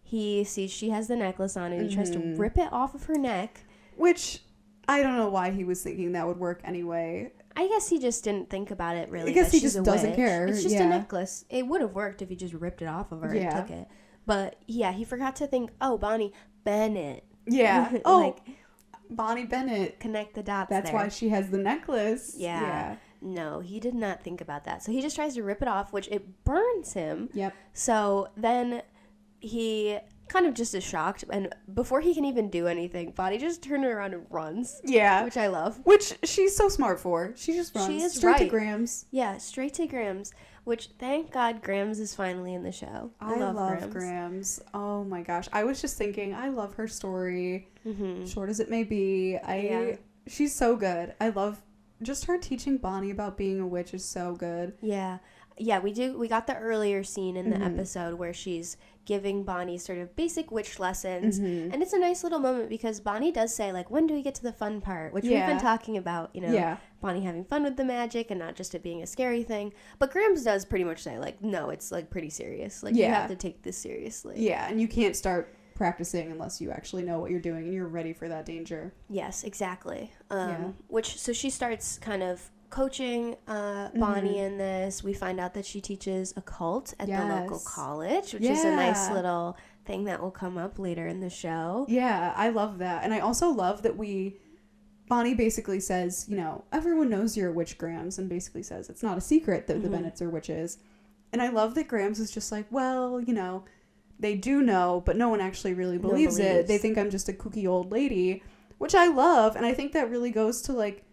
[SPEAKER 1] He sees she has the necklace on and he tries to rip it off of her neck,
[SPEAKER 2] which I don't know why he was thinking that would work anyway.
[SPEAKER 1] I guess he just didn't think about it really.
[SPEAKER 2] I guess he just doesn't care.
[SPEAKER 1] It's just a necklace. It would have worked if he just ripped it off of her and took it. But he forgot to think, Bonnie Bennett.
[SPEAKER 2] Bonnie Bennett.
[SPEAKER 1] Connect the dots.
[SPEAKER 2] That's why she has the necklace.
[SPEAKER 1] No, he did not think about that. So he just tries to rip it off, which it burns him.
[SPEAKER 2] Yep.
[SPEAKER 1] So then he kind of just is shocked, and before he can even do anything, Bonnie just turned around and runs.
[SPEAKER 2] Yeah.
[SPEAKER 1] Which I love.
[SPEAKER 2] Which she's so smart for. She just runs
[SPEAKER 1] She is
[SPEAKER 2] straight to
[SPEAKER 1] right.
[SPEAKER 2] Grams.
[SPEAKER 1] Yeah, straight to Grams, which thank God Grams is finally in the show.
[SPEAKER 2] I love Grams. Oh my gosh. I was just thinking, I love her story. Mm-hmm. Short as it may be. She's so good. I love just her teaching Bonnie about being a witch is so good.
[SPEAKER 1] Yeah. Yeah, we got the earlier scene in the episode where she's giving Bonnie sort of basic witch lessons. Mm-hmm. And it's a nice little moment because Bonnie does say, like, when do we get to the fun part? Which we've been talking about, you know, Bonnie having fun with the magic and not just it being a scary thing. But Grams does pretty much say, like, no, it's, like, pretty serious. Like, you have to take this seriously.
[SPEAKER 2] Yeah, and you can't start practicing unless you actually know what you're doing and you're ready for that danger.
[SPEAKER 1] Yes, exactly. So she starts kind of coaching Bonnie in this. We find out that she teaches occult at the local college, which is a nice little thing that will come up later in the show.
[SPEAKER 2] Yeah, I love that. And I also love that Bonnie basically says, you know, everyone knows you're a witch, Grams, and basically says it's not a secret that the Bennetts are witches. And I love that Grams is just like, well, you know, they do know, but no one actually really believes it. They think I'm just a kooky old lady, which I love. And I think that really goes to, like,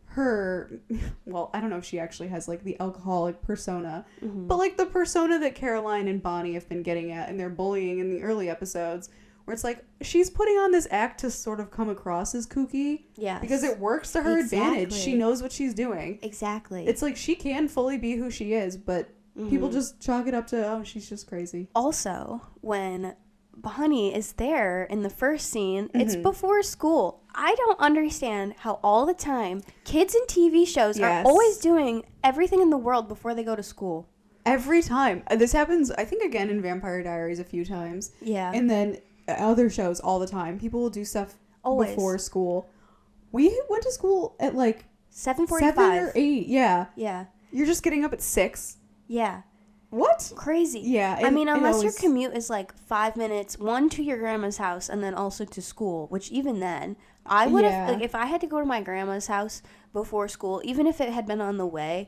[SPEAKER 2] her, well, I don't know if she actually has, like, the alcoholic persona, but, like, the persona that Caroline and Bonnie have been getting at in their bullying in the early episodes, where it's like, she's putting on this act to sort of come across as kooky.
[SPEAKER 1] Yes.
[SPEAKER 2] Because it works to her advantage. She knows what she's doing.
[SPEAKER 1] Exactly.
[SPEAKER 2] It's like, she can fully be who she is, but people just chalk it up to, oh, she's just crazy.
[SPEAKER 1] Also, when Bonnie is there in the first scene, it's before school. I don't understand how all the time kids in TV shows are always doing everything in the world before they go to school.
[SPEAKER 2] Every time. This happens, I think, again in Vampire Diaries a few times.
[SPEAKER 1] Yeah.
[SPEAKER 2] And then other shows all the time. People will do stuff
[SPEAKER 1] always
[SPEAKER 2] before school. We went to school at like
[SPEAKER 1] 7:45.
[SPEAKER 2] 7 or 8. Yeah.
[SPEAKER 1] Yeah.
[SPEAKER 2] You're just getting up at 6.
[SPEAKER 1] Yeah.
[SPEAKER 2] What?
[SPEAKER 1] Crazy.
[SPEAKER 2] Yeah.
[SPEAKER 1] I mean, unless your commute is like 5 minutes, one to your grandma's house and then also to school, which even then, I would have, like, if I had to go to my grandma's house before school, even if it had been on the way,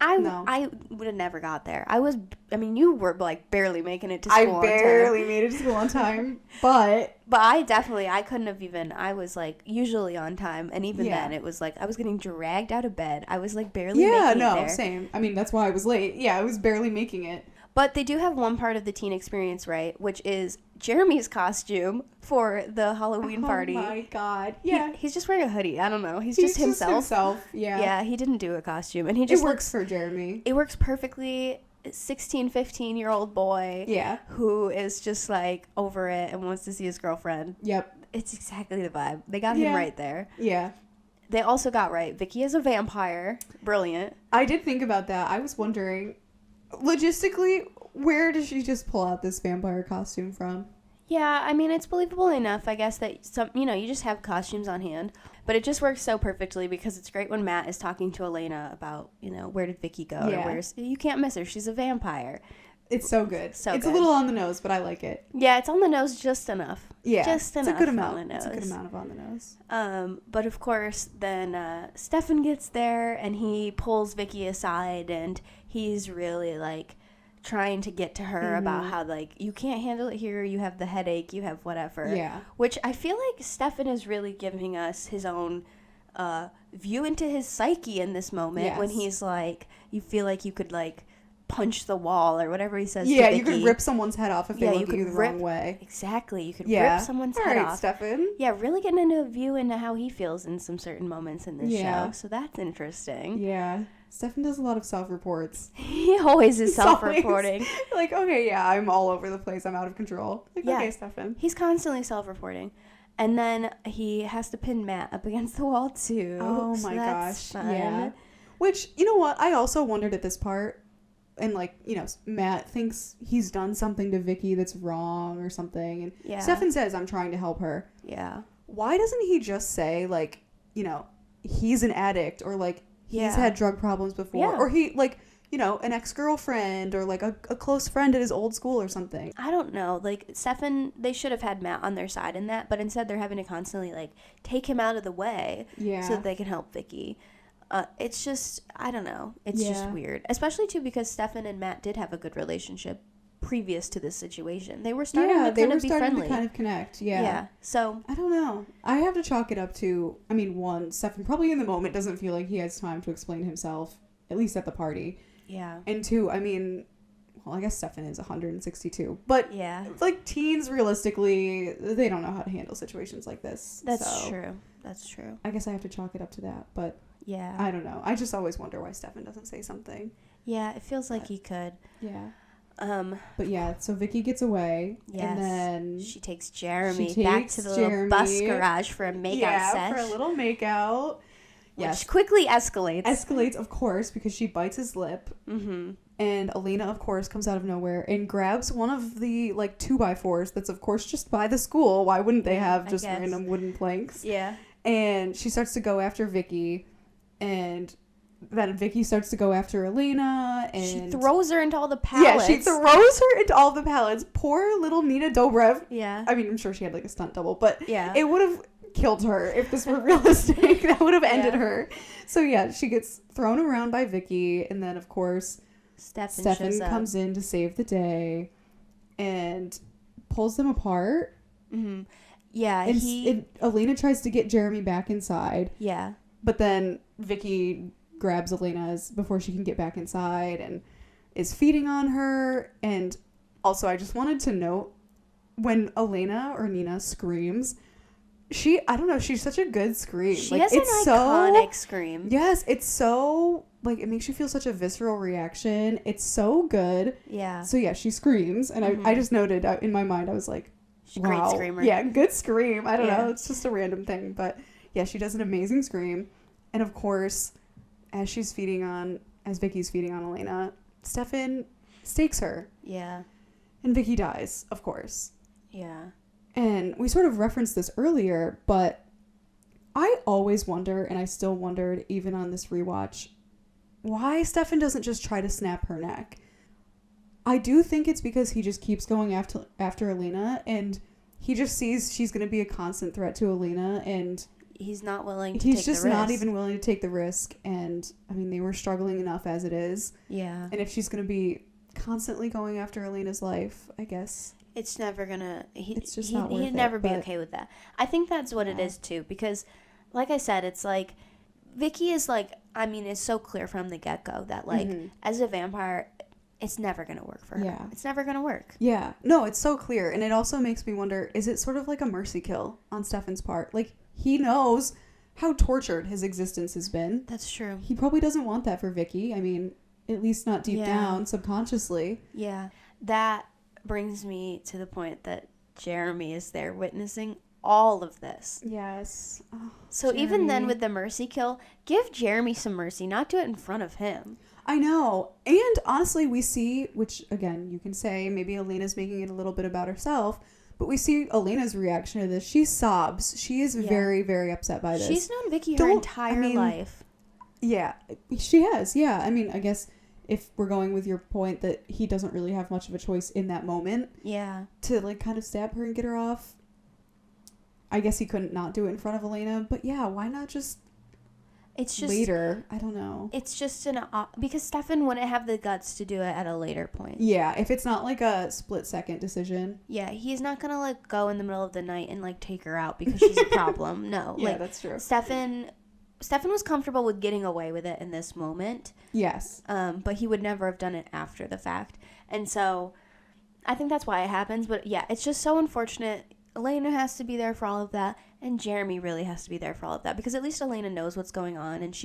[SPEAKER 1] I would have never got there. You were, like, barely making it to school on time.
[SPEAKER 2] I barely made it to school on time, but
[SPEAKER 1] I couldn't have even, I was, like, usually on time, and even then, it was, like, I was getting dragged out of bed. I was, like, barely making it there.
[SPEAKER 2] Same. I mean, that's why I was late. Yeah, I was barely making it.
[SPEAKER 1] But they do have one part of the teen experience, right, which is Jeremy's costume for the Halloween party.
[SPEAKER 2] Oh, my God. Yeah.
[SPEAKER 1] He's just wearing a hoodie. I don't know. He's just himself.
[SPEAKER 2] Yeah.
[SPEAKER 1] Yeah, he didn't do a costume. And he just
[SPEAKER 2] works for Jeremy.
[SPEAKER 1] It works perfectly. 16, 15-year-old boy.
[SPEAKER 2] Yeah.
[SPEAKER 1] Who is just, like, over it and wants to see his girlfriend.
[SPEAKER 2] Yep.
[SPEAKER 1] It's exactly the vibe. They got him right there.
[SPEAKER 2] Yeah.
[SPEAKER 1] They also got right. Vicki is a vampire. Brilliant.
[SPEAKER 2] I did think about that. I was wondering, logistically, where did she just pull out this vampire costume from?
[SPEAKER 1] Yeah, I mean, it's believable enough, I guess, that you just have costumes on hand. But it just works so perfectly because it's great when Matt is talking to Elena about, where did Vicki go?
[SPEAKER 2] Yeah.
[SPEAKER 1] Or you can't miss her. She's a vampire.
[SPEAKER 2] It's so good. It's
[SPEAKER 1] good.
[SPEAKER 2] A little on the nose, but I like it.
[SPEAKER 1] Yeah, it's on the nose just enough.
[SPEAKER 2] Yeah,
[SPEAKER 1] just enough.
[SPEAKER 2] It's a good amount.
[SPEAKER 1] On the nose.
[SPEAKER 2] It's a good amount of on the nose.
[SPEAKER 1] But of course, then Stefan gets there and he pulls Vicki aside and he's really like trying to get to her about how like you can't handle it here. You have the headache. You have whatever.
[SPEAKER 2] Yeah.
[SPEAKER 1] Which I feel like Stefan is really giving us his own view into his psyche in this moment when he's like, you feel like you could like punch the wall or whatever he says.
[SPEAKER 2] Yeah,
[SPEAKER 1] to
[SPEAKER 2] you could rip someone's head off if they look at you the wrong way.
[SPEAKER 1] Exactly, you could rip someone's head off.
[SPEAKER 2] Stefan.
[SPEAKER 1] Yeah, really getting into a view into how he feels in some certain moments in this show. So that's interesting.
[SPEAKER 2] Yeah. Stefan does a lot of self-reports.
[SPEAKER 1] He always is self-reporting.
[SPEAKER 2] Like, okay, yeah, I'm all over the place. I'm out of control. Like, okay, Stefan.
[SPEAKER 1] He's constantly self-reporting. And then he has to pin Matt up against the wall, too.
[SPEAKER 2] Oh,
[SPEAKER 1] so
[SPEAKER 2] my
[SPEAKER 1] that's
[SPEAKER 2] gosh.
[SPEAKER 1] Fun.
[SPEAKER 2] Yeah. Which, you know what? I also wondered at this part, and, like, Matt thinks he's done something to Vicki that's wrong or something. And Stefan says, I'm trying to help her.
[SPEAKER 1] Yeah.
[SPEAKER 2] Why doesn't he just say, like, he's an addict or, like, he's had drug problems before. Or he, like, an ex-girlfriend or, like, a close friend at his old school or something.
[SPEAKER 1] I don't know. Like, Stefan, they should have had Matt on their side in that, but instead they're having to constantly, like, take him out of the way so that they can help Vicki. It's just, I don't know. It's just weird. Especially, too, because Stefan and Matt did have a good relationship previous to this situation. They were starting to kind of be friendly.
[SPEAKER 2] To kind of connect. Yeah.
[SPEAKER 1] So
[SPEAKER 2] I don't know. I have to chalk it up to, I mean, one, Stefan probably in the moment doesn't feel like he has time to explain himself, at least at the party.
[SPEAKER 1] Yeah.
[SPEAKER 2] And two, I mean, well, I guess Stefan is 162, but
[SPEAKER 1] yeah,
[SPEAKER 2] like teens, realistically, they don't know how to handle situations like this.
[SPEAKER 1] That's true. That's true.
[SPEAKER 2] I guess I have to chalk it up to that, but
[SPEAKER 1] yeah,
[SPEAKER 2] I don't know. I just always wonder why Stefan doesn't say something.
[SPEAKER 1] Yeah, it feels like he could.
[SPEAKER 2] Yeah. But yeah, so Vicki gets away, and then
[SPEAKER 1] she takes Jeremy back to the little bus garage for a makeout sesh.
[SPEAKER 2] For a little makeout.
[SPEAKER 1] Which quickly escalates.
[SPEAKER 2] Escalates, of course, because she bites his lip.
[SPEAKER 1] Mm-hmm.
[SPEAKER 2] And Elena, of course, comes out of nowhere and grabs one of the, like, 2x4s that's, of course, just by the school. Why wouldn't they have just random wooden planks?
[SPEAKER 1] Yeah.
[SPEAKER 2] And she starts to go after Vicki, and then Vicki starts to go after Elena, and
[SPEAKER 1] she throws her into all the pallets.
[SPEAKER 2] Yeah, she throws her into all the pallets. Poor little Nina Dobrev.
[SPEAKER 1] Yeah.
[SPEAKER 2] I mean, I'm sure she had, like, a stunt double, but
[SPEAKER 1] yeah,
[SPEAKER 2] it would have killed her if this were realistic. That would have ended her. So, yeah, she gets thrown around by Vicki, and then, of course, Stefan comes in to save the day and pulls them apart.
[SPEAKER 1] Mm-hmm. Yeah,
[SPEAKER 2] and Elena tries to get Jeremy back inside.
[SPEAKER 1] Yeah.
[SPEAKER 2] But then Vicki grabs Elena's before she can get back inside and is feeding on her. And also, I just wanted to note, when Elena or Nina screams, I don't know, she's such a good scream.
[SPEAKER 1] She has an iconic scream.
[SPEAKER 2] Yes, it's so, like, it makes you feel such a visceral reaction. It's so good.
[SPEAKER 1] Yeah.
[SPEAKER 2] So, yeah, she screams. And I just noted in my mind, I was like, wow.
[SPEAKER 1] Great screamer.
[SPEAKER 2] Yeah, good scream. I don't know. It's just a random thing. But, yeah, she does an amazing scream. And, of course, as Vicki's feeding on Elena, Stefan stakes her.
[SPEAKER 1] Yeah.
[SPEAKER 2] And Vicki dies, of course.
[SPEAKER 1] Yeah.
[SPEAKER 2] And we sort of referenced this earlier, but I always wonder, and I still wondered even on this rewatch, why Stefan doesn't just try to snap her neck. I do think it's because he just keeps going after Elena, and he just sees she's going to be a constant threat to Elena, and
[SPEAKER 1] he's not willing to take the risk. He's just
[SPEAKER 2] not even willing to take the risk, and I mean, they were struggling enough as it is.
[SPEAKER 1] Yeah.
[SPEAKER 2] And if she's going to be constantly going after Elena's life, I guess
[SPEAKER 1] it's never gonna.
[SPEAKER 2] It's just not worth it.
[SPEAKER 1] He'd never be okay with that. I think that's what it is too, because, like I said, it's like Vicki is like. I mean, it's so clear from the get-go that like as a vampire, it's never gonna work for her.
[SPEAKER 2] Yeah.
[SPEAKER 1] It's never gonna work.
[SPEAKER 2] Yeah. No, it's so clear, and it also makes me wonder: is it sort of like a mercy kill on Stefan's part? Like, he knows how tortured his existence has been.
[SPEAKER 1] That's true.
[SPEAKER 2] He probably doesn't want that for Vicki. I mean, at least not deep down, subconsciously.
[SPEAKER 1] Yeah. That brings me to the point that Jeremy is there witnessing all of this.
[SPEAKER 2] Yes. Oh,
[SPEAKER 1] so Jeremy. Even then with the mercy kill, give Jeremy some mercy, not do it in front of him.
[SPEAKER 2] I know. And honestly, we see, which again, you can say maybe Elena's making it a little bit about herself, but we see Elena's reaction to this. She sobs. She is very, very upset by this.
[SPEAKER 1] She's known Vicki her entire life.
[SPEAKER 2] Yeah, she has. Yeah. I mean, I guess if we're going with your point that he doesn't really have much of a choice in that moment.
[SPEAKER 1] Yeah.
[SPEAKER 2] To like kind of stab her and get her off. I guess he couldn't not do it in front of Elena, but yeah, why not just later? I don't know.
[SPEAKER 1] It's just because Stefan wouldn't have the guts to do it at a later point.
[SPEAKER 2] Yeah, if it's not like a split-second decision.
[SPEAKER 1] Yeah, he's not gonna like go in the middle of the night and like take her out because she's a problem. No.
[SPEAKER 2] Yeah, that's true.
[SPEAKER 1] Stefan was comfortable with getting away with it in this moment.
[SPEAKER 2] Yes.
[SPEAKER 1] But he would never have done it after the fact. And so I think that's why it happens. But yeah, it's just so unfortunate. Elena has to be there for all of that, and Jeremy really has to be there for all of that, because at least Elena knows what's going on, and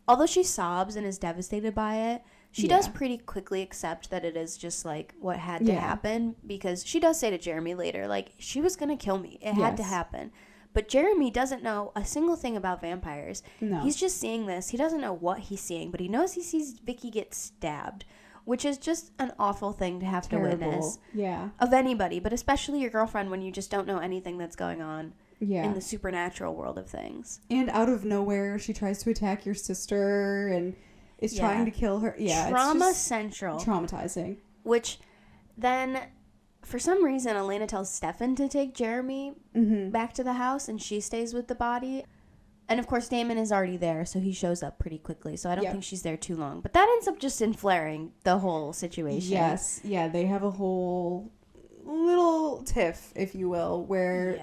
[SPEAKER 1] although she sobs and is devastated by it, she does pretty quickly accept that it is just like what had to happen, because she does say to Jeremy later, like, she was gonna kill me. It had to happen. But Jeremy doesn't know a single thing about vampires. No. He's just seeing this. He doesn't know what he's seeing, but he knows he sees Vicki get stabbed, which is just an awful thing to have to witness.
[SPEAKER 2] Yeah.
[SPEAKER 1] Of anybody, but especially your girlfriend when you just don't know anything that's going on in the supernatural world of things.
[SPEAKER 2] And out of nowhere, she tries to attack your sister and is trying to kill her. Yeah.
[SPEAKER 1] Trauma central.
[SPEAKER 2] Traumatizing.
[SPEAKER 1] Which then, for some reason, Elena tells Stefan to take Jeremy back to the house, and she stays with the body. And, of course, Damon is already there, so he shows up pretty quickly. So I don't
[SPEAKER 2] Yep.
[SPEAKER 1] think she's there too long. But that ends up just inflaring the whole situation.
[SPEAKER 2] Yes. Yeah, they have a whole little tiff, if you will, where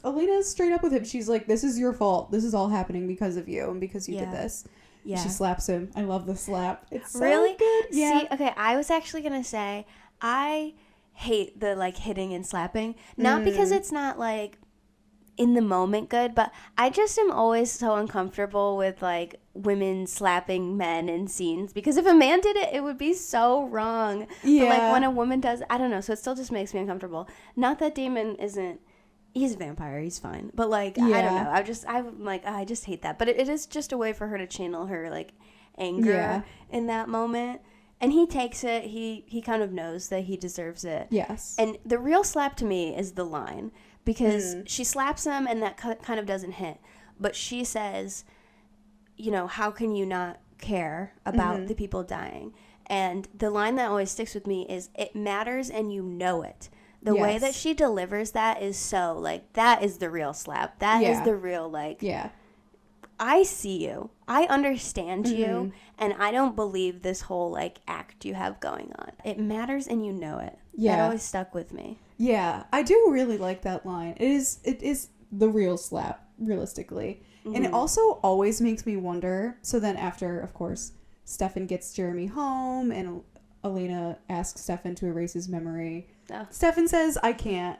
[SPEAKER 2] Elena's straight up with him. She's like, this is your fault. This is all happening because of you and because you did this. Yeah. She slaps him. I love the slap. It's so
[SPEAKER 1] really
[SPEAKER 2] good. Yeah.
[SPEAKER 1] See, okay, I was actually going to say, I hate the, like, hitting and slapping. Not because it's not, like, in the moment good, but I just am always so uncomfortable with, like, women slapping men in scenes, because if a man did it, it would be so wrong.
[SPEAKER 2] Yeah.
[SPEAKER 1] But, like, when a woman does, I don't know, so it still just makes me uncomfortable. Not that Damon isn't, he's a vampire, he's fine, but, like, I don't know, I'm like, I just hate that. But it is just a way for her to channel her, like, anger in that moment. And he takes it, he kind of knows that he deserves it.
[SPEAKER 2] Yes.
[SPEAKER 1] And the real slap to me is the line, because she slaps him and that kind of doesn't hit. But she says, you know, how can you not care about the people dying? And the line that always sticks with me is, it matters and you know it. The way that she delivers that is so, like, that is the real slap. That is the real, like, I see you. I understand you. And I don't believe this whole, like, act you have going on. It matters and you know it. Yeah. That always stuck with me.
[SPEAKER 2] Yeah, I do really like that line. It is the real slap, realistically. And it also always makes me wonder. So then after, of course, Stefan gets Jeremy home and Elena asks Stefan to erase his memory. Oh. Stefan says, I can't.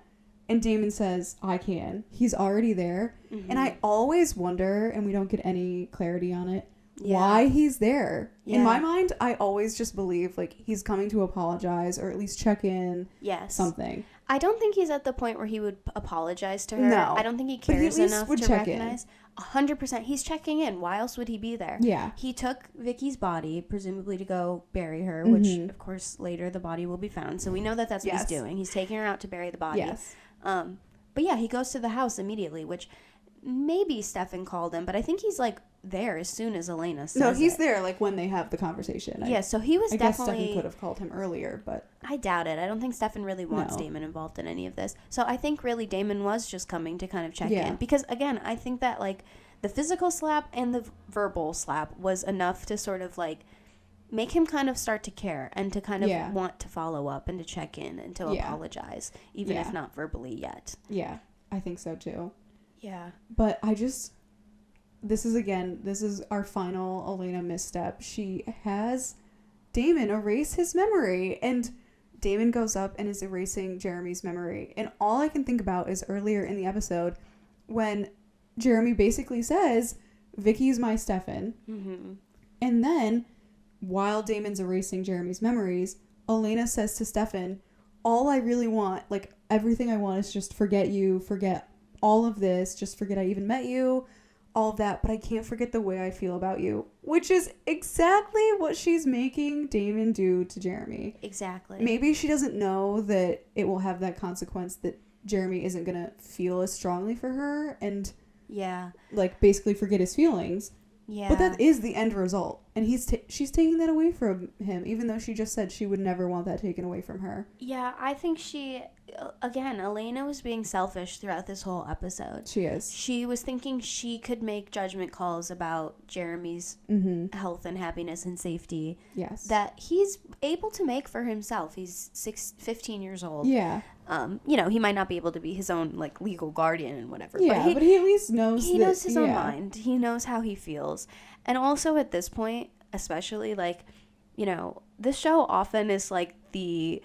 [SPEAKER 2] And Damon says, I can. He's already there. And I always wonder, and we don't get any clarity on it, why he's there. In my mind, I always just believe, like, he's coming to apologize or at least check in. Something.
[SPEAKER 1] I don't think he's at the point where he would apologize to her.
[SPEAKER 2] No.
[SPEAKER 1] I don't think he cares enough to recognize.
[SPEAKER 2] 100%.
[SPEAKER 1] He's checking in. Why else would he be there?
[SPEAKER 2] Yeah.
[SPEAKER 1] He took Vicky's body, presumably to go bury her, which, of course, later the body will be found. So we know that that's what he's doing. He's taking her out to bury the body.
[SPEAKER 2] Yes.
[SPEAKER 1] But yeah, he goes to the house immediately, which maybe Stefan called him, but I think he's, like, there as soon as Elena says
[SPEAKER 2] No, he's there, like, when they have the conversation.
[SPEAKER 1] Yeah, so he was definitely...
[SPEAKER 2] I guess Stefan could have called him earlier, but...
[SPEAKER 1] I doubt it. I don't think Stefan really wants Damon involved in any of this. So I think really Damon was just coming to kind of check in. Because, again, I think that, like, the physical slap and the verbal slap was enough to sort of, like, make him kind of start to care and to kind of want to follow up and to check in and to apologize, even if not verbally yet.
[SPEAKER 2] Yeah, I think so, too.
[SPEAKER 1] Yeah.
[SPEAKER 2] But I just... This is our final Elena misstep. She has Damon erase his memory, and Damon goes up and is erasing Jeremy's memory. And all I can think about is earlier in the episode when Jeremy basically says, Vicky's my Stefan. And then, while Damon's erasing Jeremy's memories, Elena says to Stefan, all I really want, like, everything I want is just forget you, forget all of this, just forget I even met you, all of that, but I can't forget the way I feel about you, which is exactly what she's making Damon do to Jeremy.
[SPEAKER 1] Exactly.
[SPEAKER 2] Maybe she doesn't know that it will have that consequence that Jeremy isn't going to feel as strongly for her and like basically forget his feelings. Yeah. But that is the end result. And she's taking that away from him, even though she just said she would never want that taken away from her.
[SPEAKER 1] Yeah, I think again, Elena was being selfish throughout this whole episode.
[SPEAKER 2] She is.
[SPEAKER 1] She was thinking she could make judgment calls about Jeremy's health and happiness and safety.
[SPEAKER 2] Yes.
[SPEAKER 1] That he's able to make for himself. He's 15 years old.
[SPEAKER 2] Yeah.
[SPEAKER 1] You know, he might not be able to be his own, like, legal guardian and whatever.
[SPEAKER 2] Yeah, but he at least knows
[SPEAKER 1] He knows his own mind. He knows how he feels. And also at this point, especially, like, you know, this show often is like the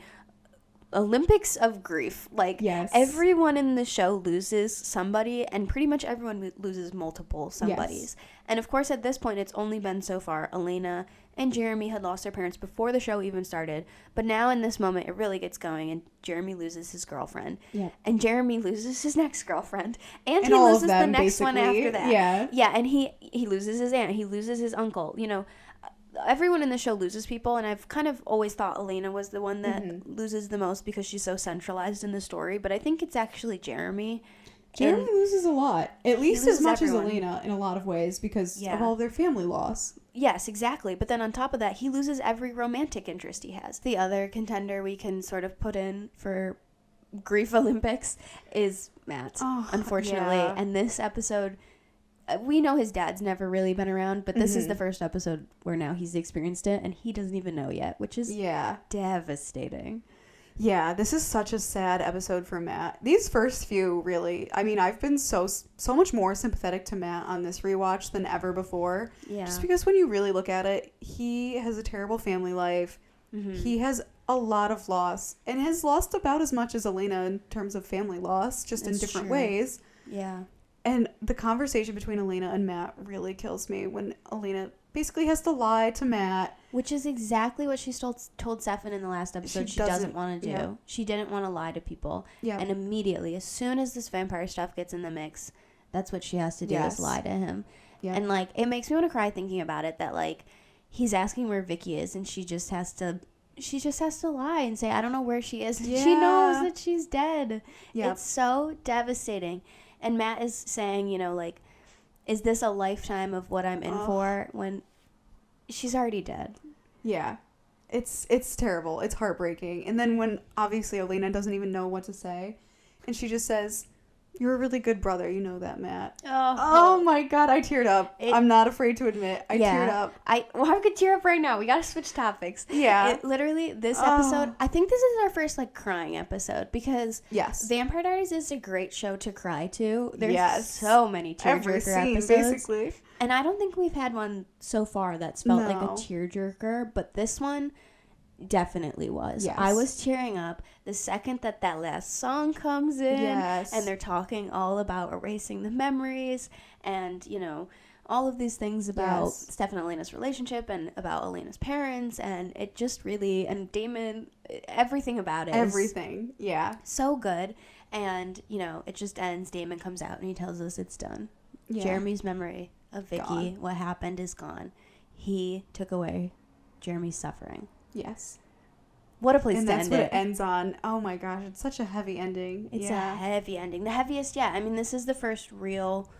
[SPEAKER 1] Olympics of grief. Like, everyone in the show loses somebody, and pretty much everyone loses multiple somebodies. Yes. And of course, at this point, it's only been so far. Elena and Jeremy had lost their parents before the show even started. But now in this moment, it really gets going, and Jeremy loses his girlfriend. Yeah. And Jeremy loses his next girlfriend. And he loses the next one after that. Yeah. Yeah, and he loses his aunt. He loses his uncle. You know, everyone in the show loses people, and I've kind of always thought Elena was the one that loses the most because she's so centralized in the story. But I think it's actually Jeremy.
[SPEAKER 2] Jeremy loses a lot, at least as much as Elena in a lot of ways, because of all their family loss.
[SPEAKER 1] Yes, exactly. But then on top of that, he loses every romantic interest he has. The other contender we can sort of put in for Grief Olympics is Matt, unfortunately. Yeah. And this episode we know his dad's never really been around, but this is the first episode where now he's experienced it, and he doesn't even know yet, which is devastating.
[SPEAKER 2] Yeah, this is such a sad episode for Matt. These first few, really, I mean, I've been so much more sympathetic to Matt on this rewatch than ever before.
[SPEAKER 1] Yeah.
[SPEAKER 2] Just because when you really look at it, he has a terrible family life. He has a lot of loss, and has lost about as much as Elena in terms of family loss, just in different ways.
[SPEAKER 1] Yeah.
[SPEAKER 2] And the conversation between Elena and Matt really kills me when Elena basically has to lie to Matt.
[SPEAKER 1] Which is exactly what she told Stefan in the last episode she doesn't want to do. Yeah. She didn't want to lie to people. Yeah. And immediately, as soon as this vampire stuff gets in the mix, that's what she has to do is lie to him. Yeah. And, like, it makes me want to cry thinking about it, that, like, he's asking where Vicki is, and she just has to lie and say, I don't know where she is. Yeah. She knows that she's dead. Yep. It's so devastating. And Matt is saying, you know, like, is this a lifetime of what I'm in for, when she's already dead? Yeah. It's terrible. It's heartbreaking. And then when, obviously, Elena doesn't even know what to say, and she just says, you're a really good brother. You know that, Matt. Oh my God. I teared up. I'm not afraid to admit. I teared up. I could tear up right now. We got to switch topics. Yeah. Literally, this episode, I think this is our first, like, crying episode, because Vampire Diaries is a great show to cry to. There's so many tearjerker episodes. Basically. And I don't think we've had one so far that's felt like a tearjerker, but this one definitely was. Yes. I was tearing up the second that last song comes in. Yes. And they're talking all about erasing the memories and, you know, all of these things about Stefan and Elena's relationship and about Elena's parents, and it just really, and Damon, everything about it. Everything. Yeah. So good. And, you know, it just ends. Damon comes out and he tells us it's done. Yeah. Jeremy's memory of Vicki, what happened, is gone. He took away Jeremy's suffering. Yes. What a place to end it. And that's what it ends on. Oh my gosh, it's such a heavy ending. It's a heavy ending. The heaviest, I mean, this is the first real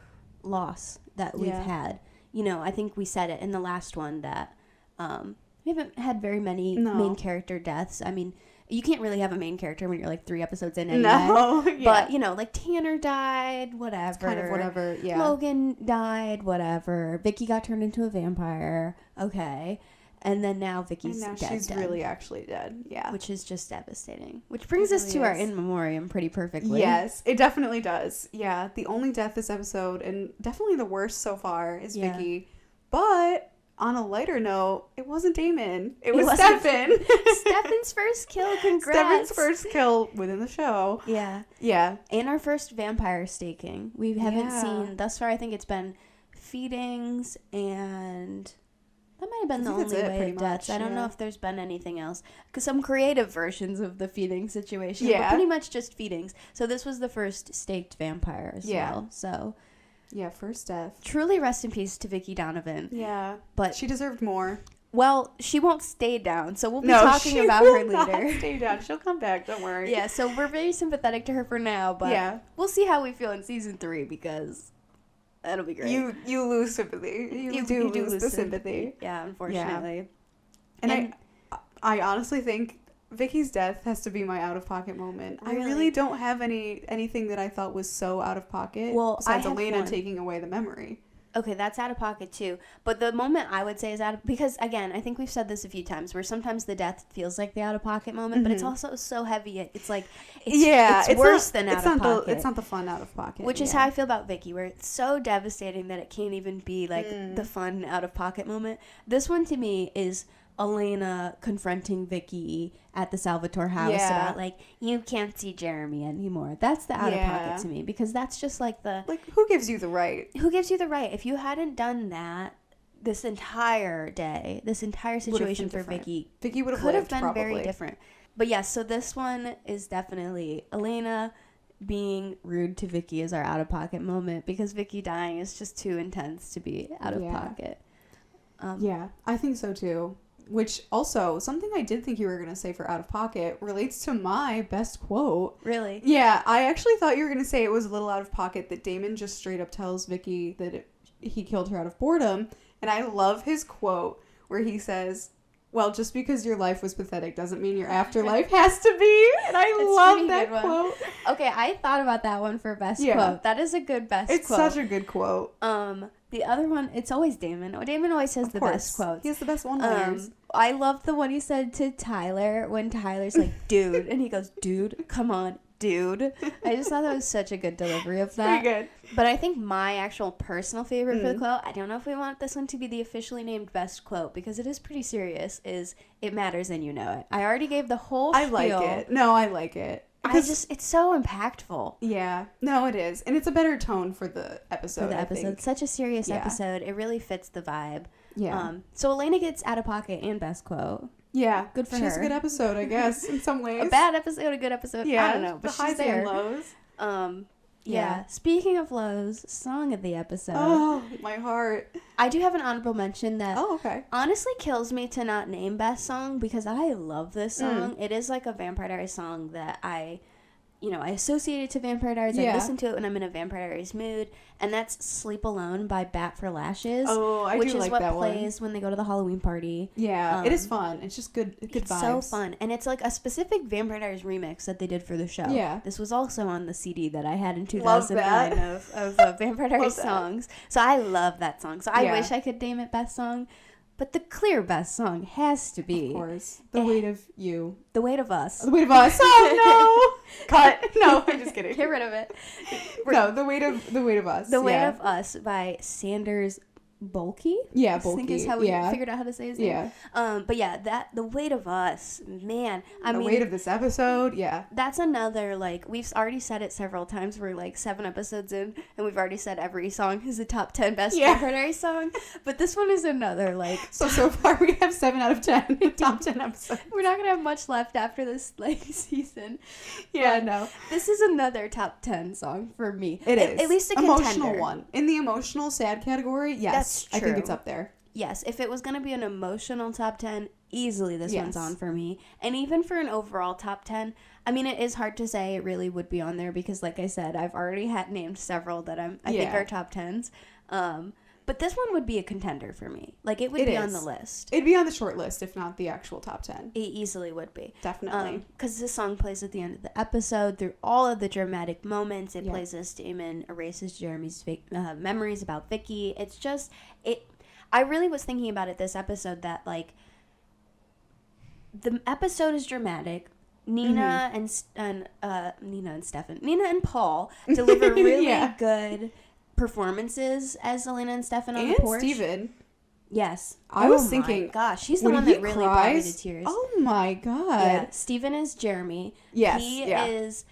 [SPEAKER 1] loss that we've had. You know, I think we said it in the last one that we haven't had very many main character deaths. I mean, you can't really have a main character when you're like 3 episodes in anyway. No, But, you know, like Tanner died, whatever. It's kind of whatever, Logan died, whatever. Vicki got turned into a vampire. Okay. And then now Vicki's dead. She's really actually dead. Yeah. Which is just devastating. Which brings us to our in memoriam pretty perfectly. Yes, it definitely does. Yeah. The only death this episode, and definitely the worst so far, is Vicki. But on a lighter note, it wasn't Damon. It was Stefan. Stefan's first kill. Congrats. Stefan's first kill within the show. Yeah. Yeah. And our first vampire staking. We haven't seen, thus far, I think it's been feedings and... That might have been the only way of deaths. I don't know if there's been anything else. Because some creative versions of the feeding situation. Yeah. But pretty much just feedings. So this was the first staked vampire as well. So... Yeah, first death. Truly rest in peace to Vicki Donovan. Yeah. But she deserved more. Well, she won't stay down, so we'll be talking about her later. Not stay down. She'll come back, don't worry. Yeah, so we're very sympathetic to her for now, but we'll see how we feel in season 3, because that'll be great. You lose sympathy. You do lose the sympathy. Yeah, unfortunately. Yeah. And I honestly think Vicki's death has to be my out-of-pocket moment. Really? I really don't have anything that I thought was so out-of-pocket besides Elena taking away the memory. Okay, that's out-of-pocket too. But the moment I would say is because, again, I think we've said this a few times, where sometimes the death feels like the out-of-pocket moment, but it's also so heavy. It's like, it's worse than out-of-pocket. It's not the fun out-of-pocket. Which is how I feel about Vicki, where it's so devastating that it can't even be like the fun out-of-pocket moment. This one to me is Elena confronting Vicki at the Salvatore house about, like, you can't see Jeremy anymore. That's the out-of-pocket to me, because that's just like the... Like, who gives you the right? Who gives you the right? If you hadn't done that this entire day, this entire situation for Vicki would have been probably very different. But yes, so this one is definitely Elena being rude to Vicki is our out-of-pocket moment, because Vicki dying is just too intense to be out-of-pocket. Yeah, I think so too. Which also, something I did think you were going to say for out of pocket relates to my best quote. Really? Yeah, I actually thought you were going to say it was a little out of pocket that Damon just straight up tells Vicki that he killed her out of boredom. And I love his quote where he says,
[SPEAKER 2] well, just because your life was pathetic doesn't mean your afterlife has to be. And I love that quote.
[SPEAKER 1] Okay, I thought about that one for best quote. That is a good best quote.
[SPEAKER 2] It's such a good quote.
[SPEAKER 1] The other one, it's always Damon. Damon always has the best quotes.
[SPEAKER 2] He has the best one-liners.
[SPEAKER 1] I love the one he said to Tyler when Tyler's like, dude. And he goes, dude, come on, dude. I just thought that was such a good delivery of that.
[SPEAKER 2] Pretty good.
[SPEAKER 1] But I think my actual personal favorite for the quote, I don't know if we want this one to be the officially named best quote because it is pretty serious, is it matters and you know it. I already gave the whole spiel.
[SPEAKER 2] I like it. No, I like it.
[SPEAKER 1] It's so impactful.
[SPEAKER 2] Yeah. No, it is. And it's a better tone for the episode, I think.
[SPEAKER 1] It's such a serious episode. It really fits the vibe.
[SPEAKER 2] Yeah.
[SPEAKER 1] So Elena gets out of pocket and best quote.
[SPEAKER 2] Yeah.
[SPEAKER 1] Good for her.
[SPEAKER 2] She has a good episode, I guess, in some ways.
[SPEAKER 1] A bad episode, a good episode. Yeah. I don't know. But
[SPEAKER 2] the highs and lows.
[SPEAKER 1] Yeah. Speaking of lows, song of the episode.
[SPEAKER 2] Oh, my heart.
[SPEAKER 1] I do have an honorable mention that
[SPEAKER 2] okay.
[SPEAKER 1] honestly kills me to not name best song because I love this song. It is like a Vampire Diaries song that I associate it to Vampire Diaries. I listen to it when I'm in a Vampire Diaries mood. And that's Sleep Alone by Bat for Lashes.
[SPEAKER 2] Oh, I do like that one. Which is what
[SPEAKER 1] plays when they go to the Halloween party.
[SPEAKER 2] Yeah, it is fun. It's just good vibes.
[SPEAKER 1] It's so fun. And it's like a specific Vampire Diaries remix that they did for the show.
[SPEAKER 2] Yeah.
[SPEAKER 1] This was also on the CD that I had in 2009 of Vampire Diaries songs. So I love that song. So I wish I could name it best song. But the clear best song has to be...
[SPEAKER 2] Of course. The Weight of You.
[SPEAKER 1] The Weight of Us.
[SPEAKER 2] The Weight of Us. Oh, no! Cut. No, I'm just kidding.
[SPEAKER 1] Get rid of it.
[SPEAKER 2] No, The Weight of Us.
[SPEAKER 1] The Weight of Us by Sanders Bulkey.
[SPEAKER 2] Yeah,
[SPEAKER 1] Bulkey. I think is how we figured out how to say his name.
[SPEAKER 2] Yeah.
[SPEAKER 1] But yeah, The Weight of Us, man.
[SPEAKER 2] The weight of this episode, yeah.
[SPEAKER 1] That's another, like, we've already said it several times. We're, like, 7 episodes in, and we've already said every song is a top 10 best Vampire Diaries song. But this one is another, like...
[SPEAKER 2] So far we have 7 out of 10 in top 10 episodes.
[SPEAKER 1] We're not going to have much left after this, like, season.
[SPEAKER 2] Yeah, no.
[SPEAKER 1] This is another top 10 song for me.
[SPEAKER 2] It is.
[SPEAKER 1] At least a contender.
[SPEAKER 2] Emotional one. In the emotional sad category, yes. That's true. I think it's up there.
[SPEAKER 1] Yes, if it was going to be an emotional top 10, easily this one's on for me. And even for an overall top 10, I mean, it is hard to say it really would be on there because, like I said, I've already named several that I think are top 10s. But this one would be a contender for me. Like, it would be on the list.
[SPEAKER 2] It'd be on the short list, if not the actual top 10.
[SPEAKER 1] It easily would be.
[SPEAKER 2] Definitely.
[SPEAKER 1] Because this song plays at the end of the episode. Through all of the dramatic moments, it plays as Damon erases Jeremy's memories about Vicki. It's just... I really was thinking about it this episode that, like, the episode is dramatic. Nina and Stefan, Nina and Paul deliver really good performances as Elena and Stefan on the porch.
[SPEAKER 2] And Steven.
[SPEAKER 1] Yes.
[SPEAKER 2] I was thinking,
[SPEAKER 1] gosh, he's the one that really brought me to tears.
[SPEAKER 2] Oh my god.
[SPEAKER 1] Yeah. Steven is Jeremy.
[SPEAKER 2] Yes.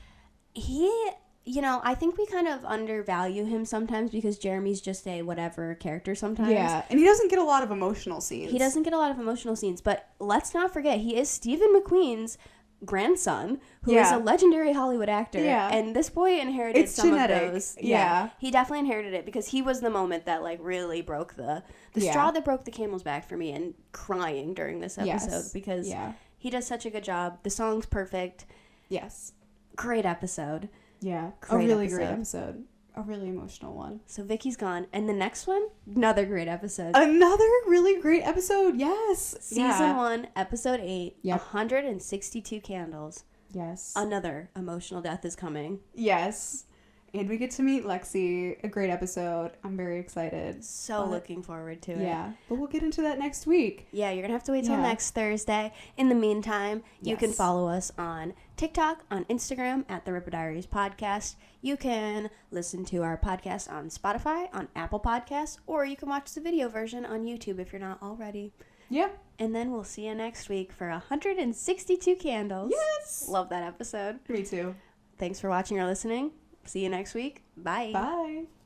[SPEAKER 1] I think we kind of undervalue him sometimes because Jeremy's just a whatever character sometimes.
[SPEAKER 2] Yeah, and he doesn't get a lot of emotional scenes.
[SPEAKER 1] But let's not forget, he is Stephen McQueen's grandson, who is a legendary Hollywood actor. Yeah. And this boy inherited some of those. Yeah. He definitely inherited it because he was the moment that, like, really broke the straw that broke the camel's back for me and crying during this episode because he does such a good job. The song's perfect.
[SPEAKER 2] Yes.
[SPEAKER 1] Great episode.
[SPEAKER 2] Yeah, great episode. A really emotional one.
[SPEAKER 1] So Vicky's gone. And the next one, another great episode.
[SPEAKER 2] Another really great episode, yes.
[SPEAKER 1] Season 1, episode 8, 162 candles.
[SPEAKER 2] Yes.
[SPEAKER 1] Another emotional death is coming.
[SPEAKER 2] Yes. And we get to meet Lexi. A great episode. I'm very excited.
[SPEAKER 1] So looking forward to it.
[SPEAKER 2] Yeah. But we'll get into that next week.
[SPEAKER 1] Yeah, you're going to have to wait till next Thursday. In the meantime, you can follow us on TikTok, on Instagram, at the Rippah Diaries podcast. You can listen to our podcast on Spotify, on Apple Podcasts, or you can watch the video version on YouTube if you're not already.
[SPEAKER 2] Yeah.
[SPEAKER 1] And then we'll see you next week for 162 candles.
[SPEAKER 2] Yes.
[SPEAKER 1] Love that episode.
[SPEAKER 2] Me too.
[SPEAKER 1] Thanks for watching or listening. See you next week. Bye.
[SPEAKER 2] Bye.